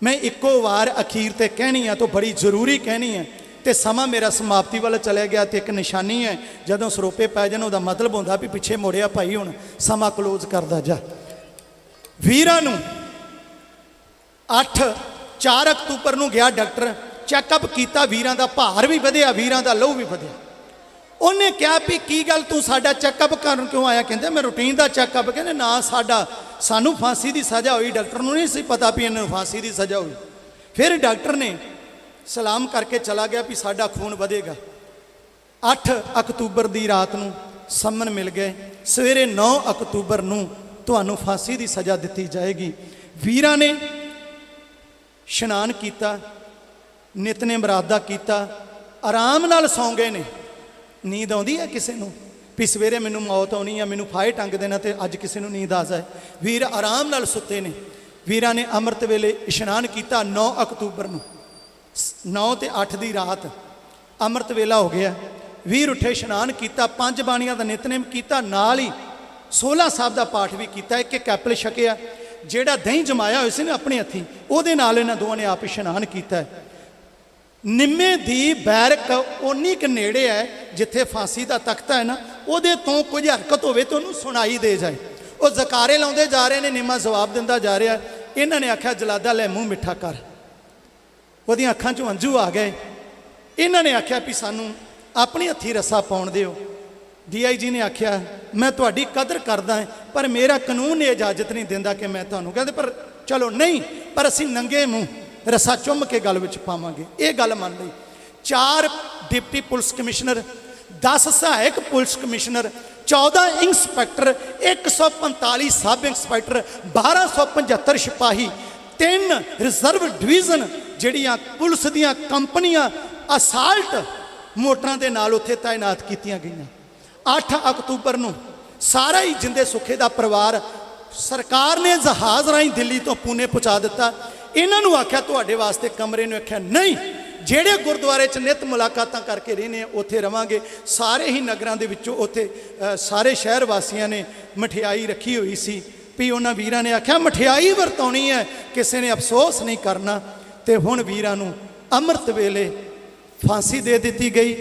ਮੈਂ ਇੱਕੋ ਵਾਰ ਅਖੀਰ ਤੇ ਕਹਿਣੀ ਆ, ਤਾਂ ਬੜੀ ਜ਼ਰੂਰੀ ਕਹਿਣੀ ਹੈ, ਤੇ ਸਮਾਂ ਮੇਰਾ ਸਮਾਪਤੀ ਵੱਲ ਚਲਿਆ ਗਿਆ। ਤੇ ਇੱਕ ਨਿਸ਼ਾਨੀ ਹੈ, ਜਦੋਂ ਸਰੋਪੇ ਪੈ ਜਾਣ ਉਹਦਾ ਮਤਲਬ ਹੁੰਦਾ ਵੀ ਪਿੱਛੇ ਮੁੜਿਆ ਭਾਈ, ਹੁਣ ਸਮਾਂ ਕਲੋਜ਼ ਕਰਦਾ ਜਾ। ਵੀਰਾਂ ਨੂੰ 4 ਅਕਤੂਬਰ ਨੂੰ ਗਿਆ ਡਾਕਟਰ, ਚੈੱਕਅਪ ਕੀਤਾ, ਵੀਰਾਂ ਦਾ ਭਾਰ ਵੀ ਵਧਿਆ, ਵੀਰਾਂ ਦਾ ਲਹੂ ਵੀ ਵਧਿਆ। ਉਹਨੇ ਕਿਹਾ ਵੀ ਕੀ ਗੱਲ ਤੂੰ ਸਾਡਾ ਚੈੱਕਅਪ ਕਰਨ ਕਿਉਂ ਆਇਆ? ਕਹਿੰਦੇ ਮੈਂ ਰੂਟੀਨ ਦਾ ਚੈੱਕਅਪ। ਕਹਿੰਦੇ ਨਾ, ਸਾਨੂੰ ਫਾਂਸੀ ਦੀ ਸਜ਼ਾ ਹੋਈ, ਡਾਕਟਰ ਨੂੰ ਨਹੀਂ ਸੀ ਪਤਾ ਵੀ ਇਹਨਾਂ ਨੂੰ ਫਾਂਸੀ ਦੀ ਸਜ਼ਾ ਹੋਈ। ਫਿਰ ਡਾਕਟਰ ਨੇ ਸਲਾਮ ਕਰਕੇ ਚਲਾ ਗਿਆ ਵੀ ਸਾਡਾ ਖੂਨ ਵਧੇਗਾ। 8 ਅਕਤੂਬਰ ਦੀ ਰਾਤ ਨੂੰ ਸੰਮਨ ਮਿਲ ਗਏ, ਸਵੇਰੇ 9 ਅਕਤੂਬਰ ਨੂੰ ਤੁਹਾਨੂੰ ਫਾਂਸੀ ਦੀ ਸਜ਼ਾ ਦਿੱਤੀ ਜਾਏਗੀ। ਵੀਰਾਂ ਨੇ ਇਸ਼ਨਾਨ ਕੀਤਾ, ਨਿਤਨੇਮ ਰਾਦਾ ਕੀਤਾ, ਆਰਾਮ ਨਾਲ ਸੌਂ ਗਏ ਨੇ। ਨੀਂਦ ਆਉਂਦੀ ਹੈ ਕਿਸੇ ਨੂੰ ਵੀ ਸਵੇਰੇ ਮੈਨੂੰ ਮੌਤ ਆਉਣੀ ਆ, ਮੈਨੂੰ ਫਾਹੇ ਟੰਗ ਦੇਣਾ ਤੇ ਅੱਜ ਕਿਸੇ ਨੂੰ ਨੀਂਦ ਆ ਜਾਏ? ਵੀਰ ਆਰਾਮ ਨਾਲ ਸੁੱਤੇ ਨੇ। ਵੀਰਾਂ ਨੇ ਅੰਮ੍ਰਿਤ ਵੇਲੇ ਇਸ਼ਨਾਨ ਕੀਤਾ 9 ਅਕਤੂਬਰ ਨੂੰ। 9 ਤੇ 8 ਦੀ ਰਾਤ ਅੰਮ੍ਰਿਤ ਵੇਲਾ ਹੋ ਗਿਆ। ਵੀਰ ਉੱਠੇ, ਇਸ਼ਨਾਨ ਕੀਤਾ, 5 ਬਾਣੀਆਂ ਦਾ ਨਿਤਨੇਮ ਕੀਤਾ, ਨਾਲ ਹੀ 16 ਸਾਹਿਬ ਦਾ ਪਾਠ ਵੀ ਕੀਤਾ। ਇੱਕ ਐਪਲ ਛਕਿਆ, ਜਿਹੜਾ ਦਹੀਂ ਜਮਾਇਆ ਹੋਇਆ ਸੀ ਨਾ ਆਪਣੇ ਹੱਥੀਂ, ਉਹਦੇ ਨਾਲ ਇਹਨਾਂ ਦੋਵਾਂ ਨੇ ਆਪ ਇਸ਼ਨਾਨ ਕੀਤਾ। ਨਿੰਮੇ ਦੀ ਬੈਰਕ ਉਨੀ ਕੁ ਨੇੜੇ ਹੈ ਜਿੱਥੇ ਫਾਂਸੀ ਦਾ ਤਖਤਾ ਹੈ ਨਾ, ਉਹਦੇ ਤੋਂ ਕੁਝ ਹਰਕਤ ਹੋਵੇ ਤਾਂ ਉਹਨੂੰ ਸੁਣਾਈ ਦੇ ਜਾਏ। ਉਹ ਜ਼ਕਾਰੇ ਲਾਉਂਦੇ ਜਾ ਰਹੇ ਨੇ, ਨਿੰਮਾ ਜਵਾਬ ਦਿੰਦਾ ਜਾ ਰਿਹਾ। ਇਹਨਾਂ ਨੇ ਆਖਿਆ ਜਲਾਦਾ ਲੈ ਮੂੰਹ ਮਿੱਠਾ ਕਰ। ਉਹਦੀਆਂ ਅੱਖਾਂ 'ਚੋਂ ਹੰਝੂ ਆ ਗਏ। ਇਹਨਾਂ ਨੇ ਆਖਿਆ ਵੀ ਸਾਨੂੰ ਆਪਣੇ ਹੱਥੀਂ ਰੱਸਾ ਪਾਉਣ ਦਿਓ। DIG ਨੇ ਆਖਿਆ ਮੈਂ ਤੁਹਾਡੀ ਕਦਰ ਕਰਦਾ ਹਾਂ, ਪਰ ਮੇਰਾ ਕਾਨੂੰਨ ਇਹ ਇਜਾਜ਼ਤ ਨਹੀਂ ਦਿੰਦਾ ਕਿ ਮੈਂ ਤੁਹਾਨੂੰ। ਕਹਿੰਦੇ ਪਰ ਚਲੋ ਨਹੀਂ, ਪਰ ਅਸੀਂ ਨੰਗੇ ਮੂੰਹ ਰੱਸਾ ਚੁੰਮ ਕੇ ਗਲ ਵਿੱਚ ਪਾਵਾਂਗੇ। ਇਹ ਗੱਲ ਮੰਨ ਲਈ। 4 ਡਿਪਟੀ ਪੁਲਿਸ ਕਮਿਸ਼ਨਰ, 10 ਸਹਾਇਕ police commissioner, 14 inspector, 145 sub inspector, 1275 ਸਿਪਾਹੀ, 3 ਰਿਜ਼ਰਵ ਡਿਵੀਜ਼ਨ ਜਿਹੜੀਆਂ ਪੁਲਿਸ ਦੀਆਂ ਕੰਪਨੀਆਂ ਅਸਾਲਟ ਮੋਟਰਾਂ ਦੇ ਨਾਲ ਉੱਥੇ ਤਾਇਨਾਤ ਕੀਤੀਆਂ ਗਈਆਂ। 8 ਅਕਤੂਬਰ ਨੂੰ ਸਾਰਾ ਹੀ ਜਿੰਦੇ ਸੁੱਖੇ ਦਾ ਪਰਿਵਾਰ ਸਰਕਾਰ ਨੇ ਜਹਾਜ਼ ਰਾਹੀਂ ਦਿੱਲੀ ਤੋਂ ਪੂਨੇ ਪਹੁੰਚਾ ਦਿੱਤਾ। ਇਹਨਾਂ ਨੂੰ ਆਖਿਆ ਤੁਹਾਡੇ ਵਾਸਤੇ ਕਮਰੇ ਨੂੰ, ਆਖਿਆ ਨਹੀਂ, ਜਿਹੜੇ ਗੁਰਦੁਆਰੇ 'ਚ ਨਿਤ ਮੁਲਾਕਾਤਾਂ ਕਰਕੇ ਰਹਿੰਦੇ ਆ ਉੱਥੇ ਰਵਾਂਗੇ। ਸਾਰੇ ਹੀ ਨਗਰਾਂ ਦੇ ਵਿੱਚੋਂ ਉੱਥੇ ਸਾਰੇ ਸ਼ਹਿਰ ਵਾਸੀਆਂ ਨੇ ਮਠਿਆਈ ਰੱਖੀ ਹੋਈ ਸੀ ਵੀ ਉਹਨਾਂ ਵੀਰਾਂ ਨੇ ਆਖਿਆ ਮਠਿਆਈ ਵਰਤਾਉਣੀ ਹੈ, ਕਿਸੇ ਨੇ ਅਫਸੋਸ ਨਹੀਂ ਕਰਨਾ। ਤੇ ਹੁਣ ਵੀਰਾਂ ਨੂੰ ਅੰਮ੍ਰਿਤ ਵੇਲੇ ਫਾਂਸੀ ਦੇ ਦਿੱਤੀ ਗਈ।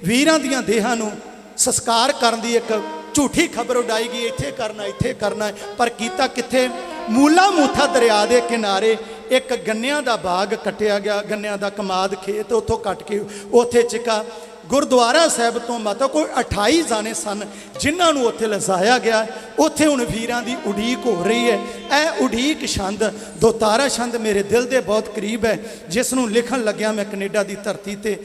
ਵੀਰਾਂ ਦੀਆਂ ਦੇਹਾਂ ਨੂੰ ਸੰਸਕਾਰ ਕਰਨ ਦੀ ਇੱਕ ਝੂਠੀ ਖਬਰ ਉਡਾਈ ਗਈ, ਇੱਥੇ ਕਰਨਾ, ਇੱਥੇ ਕਰਨਾ, ਪਰ ਕੀਤਾ ਕਿੱਥੇ? ਮੂਲਾ ਮੂਥਾ ਦਰਿਆ ਦੇ ਕਿਨਾਰੇ ਇੱਕ ਗੰਨਿਆਂ ਦਾ ਬਾਗ ਕੱਟਿਆ ਗਿਆ, ਗੰਨਿਆਂ ਦਾ ਕਮਾਦ ਖੇਤ, ਉੱਥੋਂ ਕੱਟ ਕੇ ਉੱਥੇ ਚਿਕਾ। ਗੁਰਦੁਆਰਾ ਸਾਹਿਬ ਤੋਂ ਮਾਤਾ ਕੋਈ 28 ਜਾਣੇ ਸਨ ਜਿਨ੍ਹਾਂ ਨੂੰ ਉੱਥੇ ਲਿਜਾਇਆ ਗਿਆ। ਉੱਥੇ ਹੁਣ ਵੀਰਾਂ ਦੀ ਉਡੀਕ ਹੋ ਰਹੀ ਹੈ। ਇਹ ਉਡੀਕ ਛੰਦ ਦੋਤਾਰਾ ਛੰਦ ਮੇਰੇ ਦਿਲ ਦੇ ਬਹੁਤ ਕਰੀਬ ਹੈ, ਜਿਸ ਨੂੰ ਲਿਖਣ ਲੱਗਿਆ ਮੈਂ ਕੈਨੇਡਾ ਦੀ ਧਰਤੀ ਤੇ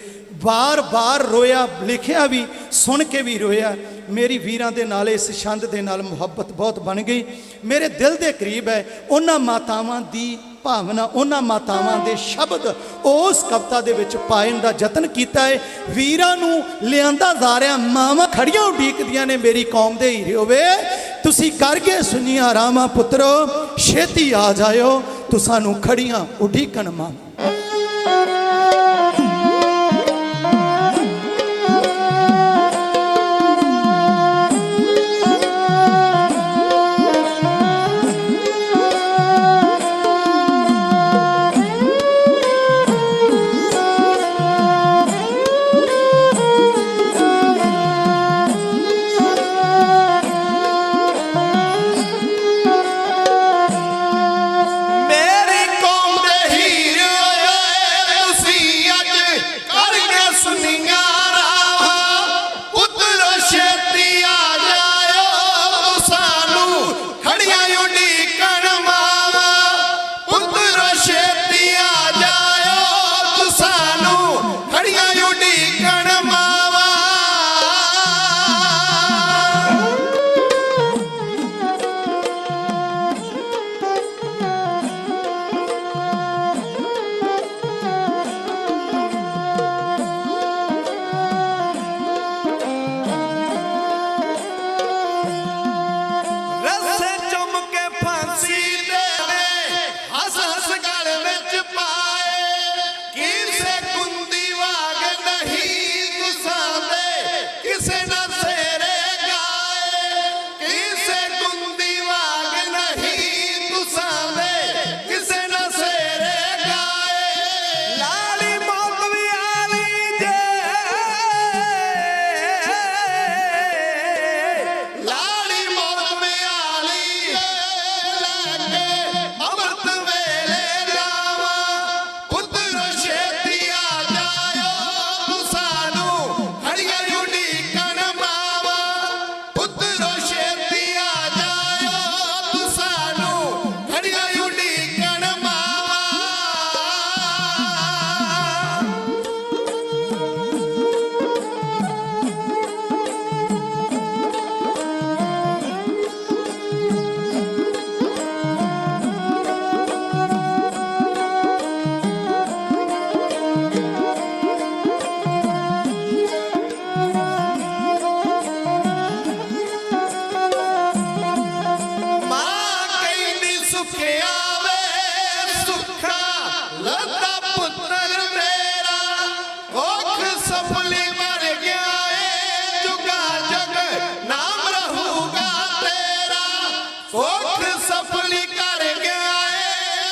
ਬਾਰ-ਬਾਰ ਰੋਇਆ, ਲਿਖਿਆ ਵੀ, ਸੁਣ ਕੇ ਵੀ ਰੋਇਆ। ਮੇਰੀ ਵੀਰਾਂ ਦੇ ਨਾਲ ਇਸ ਛੰਦ ਦੇ ਨਾਲ ਮੁਹੱਬਤ ਬਹੁਤ ਬਣ ਗਈ, ਮੇਰੇ ਦਿਲ ਦੇ ਕਰੀਬ ਹੈ। ਉਹਨਾਂ ਮਾਤਾਵਾਂ ਦੀ ਭਾਵਨਾ, ਉਹਨਾਂ ਮਾਤਾਵਾਂ ਦੇ ਸ਼ਬਦ ਉਸ ਕਵਿਤਾ ਦੇ ਵਿੱਚ ਪਾਉਣ ਦਾ ਯਤਨ ਕੀਤਾ ਹੈ। ਵੀਰਾਂ ਨੂੰ ਲਿਆਂਦਾ ਜਾ ਰਿਹਾ, ਮਾਵਾਂ ਖੜੀਆਂ ਉਡੀਕਦੀਆਂ ਨੇ ਮੇਰੀ ਕੌਮ ਦੇ ਹੀਰੇ ਹੋਵੇ। ਤੁਸੀਂ ਕਰ ਗਏ ਸੁਨੀਆਂ ਰਾਵਾਂ ਪੁੱਤਰੋ, ਛੇਤੀ ਆ ਜਾਇਓ, ਤੁਸਾਂ ਨੂੰ ਖੜੀਆਂ ਉਡੀਕਣ ਮਾਂ।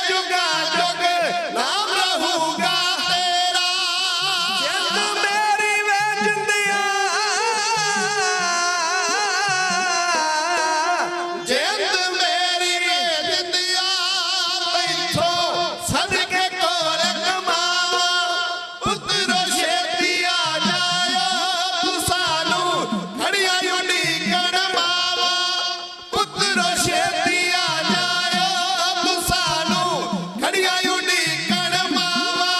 जुगा जुग नाम रहूगा तेरा। जिंद मेरी वे जिंदिया, जिंद मेरी वे जिंदिया, तैथों सदके कोल कमावा। पुत्रो छेती आ जायो, तू सानू खड़िया उडीकण मावा। पुत्रो छेती आ जायो, तू सानू खड़िया उडीकण मावा।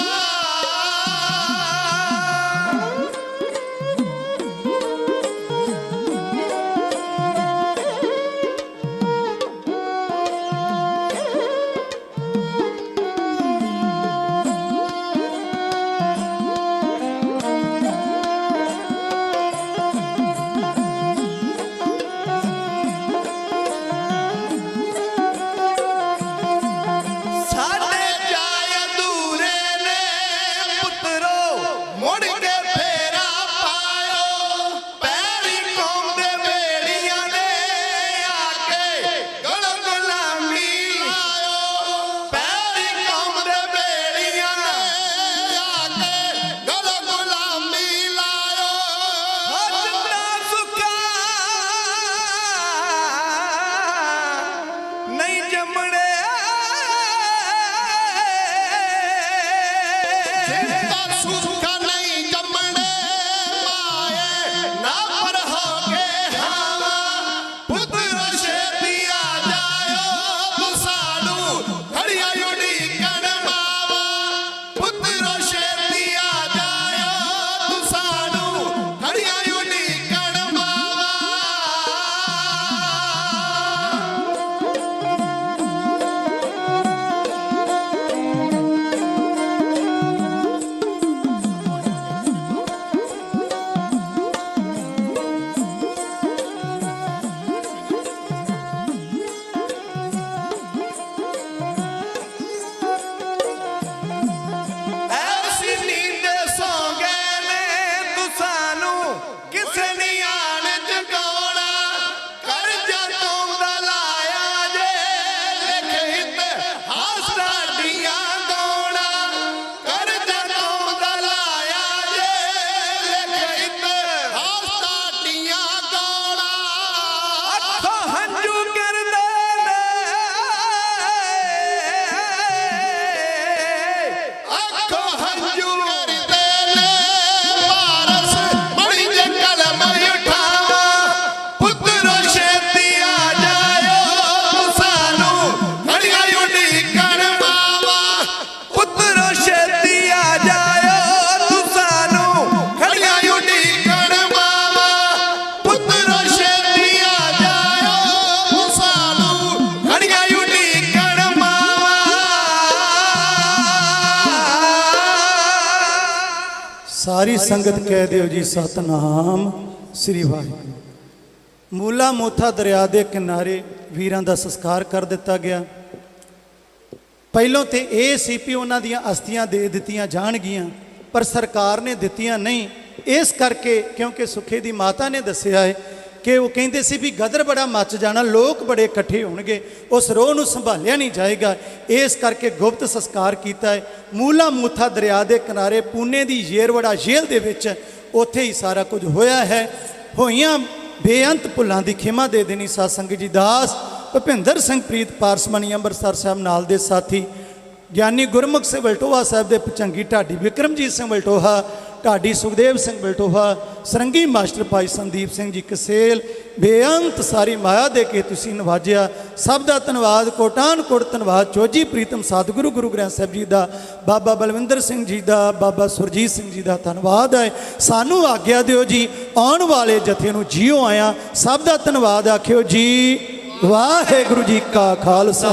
साडे जाय अधूरे ने पुत्रो, मुड़ के फेरा पायो। पैरी कौम दे बेड़ियां ने आके गल गुलामी लायो। पैरी कौम दे बेड़ियां ने आके गल गुलामी लायो। हजरा सुका नहीं जमड़े, जिंदा सुखा नहीं जमड़े माए, ना पर होके हावा। पुत्रो छेती आ जायो, तू सानू खड़िया उडीकण मावा। पुत्रो छेती आ जायो, तू सानू खड़िया उडीकण मावा। ऐसी नींद सो गए ने, तू सानू किसे नहीं आन जगाना। कर्जा तों दा लाया जे, लिख इतिहास साडियां गौना। कर्जा तों दा लाया जे, लिख इतिहास साडियां गौना। अखों हंझू करदे ने, अखों हंझू करदे ने, पारस बड़ी जे कलम उठावा। पुत्रो छेती आ जायो, तू सानू खड़िया उडीकण मावा। पुत्रो छेती आ जायो, तू सानू खड़िया उडीकण मावा। पुत्रो छेती आ जायो, तू सानू खड़िया उडीकण मावा। ਸਾਰੀ ਸੰਗਤ ਕਹਿ ਦਿਓ ਜੀ ਸਤਨਾਮ ਸ੍ਰੀ ਵਾਹਿਗੁਰੂ। ਮੂਲਾ ਮੋਥਾ ਦਰਿਆ ਦੇ ਕਿਨਾਰੇ ਵੀਰਾਂ ਦਾ ਸੰਸਕਾਰ ਕਰ ਦਿੱਤਾ ਗਿਆ। ਪਹਿਲੋਂ ਤੇ ਇਹ ਸੀ ਵੀ ਉਹਨਾਂ ਦੀਆਂ ਅਸਥੀਆਂ ਦੇ ਦਿੱਤੀਆਂ ਜਾਣਗੀਆਂ, ਪਰ ਸਰਕਾਰ ਨੇ ਦਿੱਤੀਆਂ ਨਹੀਂ। ਇਸ ਕਰਕੇ ਕਿਉਂਕਿ ਸੁਖੇ ਦੀ ਮਾਤਾ ਨੇ ਦੱਸਿਆ ਹੈ ਕਿ ਉਹ ਕਹਿੰਦੇ ਸੀ ਵੀ ਗਦਰ ਬੜਾ ਮੱਚ ਜਾਣਾ, ਲੋਕ ਬੜੇ ਇਕੱਠੇ ਹੋਣਗੇ, ਉਸ ਰੋਹ ਨੂੰ ਸੰਭਾਲਿਆ ਨਹੀਂ ਜਾਏਗਾ। ਇਸ ਕਰਕੇ ਗੁਪਤ ਸੰਸਕਾਰ ਕੀਤਾ ਹੈ ਮੂਲਾ ਮੂਥਾ ਦਰਿਆ ਦੇ ਕਿਨਾਰੇ, ਪੂਨੇ ਦੀ ਯੇਰਵੜਾ ਜੇਲ੍ਹ ਦੇ ਵਿੱਚ। ਉੱਥੇ ਹੀ ਸਾਰਾ ਕੁਝ ਹੋਇਆ ਹੈ। ਹੋਈਆਂ ਬੇਅੰਤ ਭੁੱਲਾਂ ਦੀ ਖਿਮਾ ਦੇ ਦੇਣੀ ਸਾਧ ਸੰਗਤ ਜੀ। ਦਾਸ ਭੁਪਿੰਦਰ ਸਿੰਘ ਪ੍ਰੀਤ ਪਾਰਸਮਣੀ ਅੰਮ੍ਰਿਤਸਰ ਸਾਹਿਬ ਨਾਲ ਦੇ ਸਾਥੀ ਗਿਆਨੀ ਗੁਰਮੁਖ ਸਿੰਘ ਵਲਟੋਹਾ ਸਾਹਿਬ ਦੇ ਪਚੰਗੀ ਢਾਡੀ ਵਿਕਰਮਜੀਤ ਸਿੰਘ ਵਲਟੋਹਾ, ਢਾਡੀ ਸੁਖਦੇਵ ਸਿੰਘ ਵਲਟੋਹਾ, ਸਰੰਗੀ ਮਾਸਟਰ ਭਾਈ ਸੰਦੀਪ ਸਿੰਘ ਜੀ ਕਸੇਲ, ਬੇਅੰਤ ਸਾਰੀ ਮਾਇਆ ਦੇ ਕੇ ਤੁਸੀਂ ਨਵਾਜਿਆ। ਸਭ ਦਾ ਧੰਨਵਾਦ, ਕੋਟਾਨ ਕੋਟ ਧੰਨਵਾਦ। ਚੋਜੀ ਪ੍ਰੀਤਮ ਸਤਿਗੁਰੂ ਗੁਰੂ ਗ੍ਰੰਥ ਸਾਹਿਬ ਜੀ ਦਾ, ਬਾਬਾ ਬਲਵਿੰਦਰ ਸਿੰਘ ਜੀ ਦਾ, ਬਾਬਾ ਸੁਰਜੀਤ ਸਿੰਘ ਜੀ ਦਾ ਧੰਨਵਾਦ ਹੈ। ਸਾਨੂੰ ਆਗਿਆ ਦਿਓ ਜੀ, ਆਉਣ ਵਾਲੇ ਜਥੇ ਨੂੰ ਜੀਓ ਆਇਆ। ਸਭ ਦਾ ਧੰਨਵਾਦ ਆਖਿਓ ਜੀ। ਵਾਹਿਗੁਰੂ ਜੀ ਕਾ ਖਾਲਸਾ,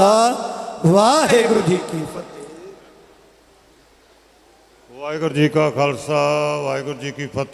ਵਾਹਿਗੁਰੂ ਜੀ ਕੀ ਫਤਿਹ। ਵਾਹਿਗੁਰੂ ਜੀ ਕਾ ਖਾਲਸਾ, ਵਾਹਿਗੁਰੂ ਜੀ ਕੀ ਫਤਿਹ।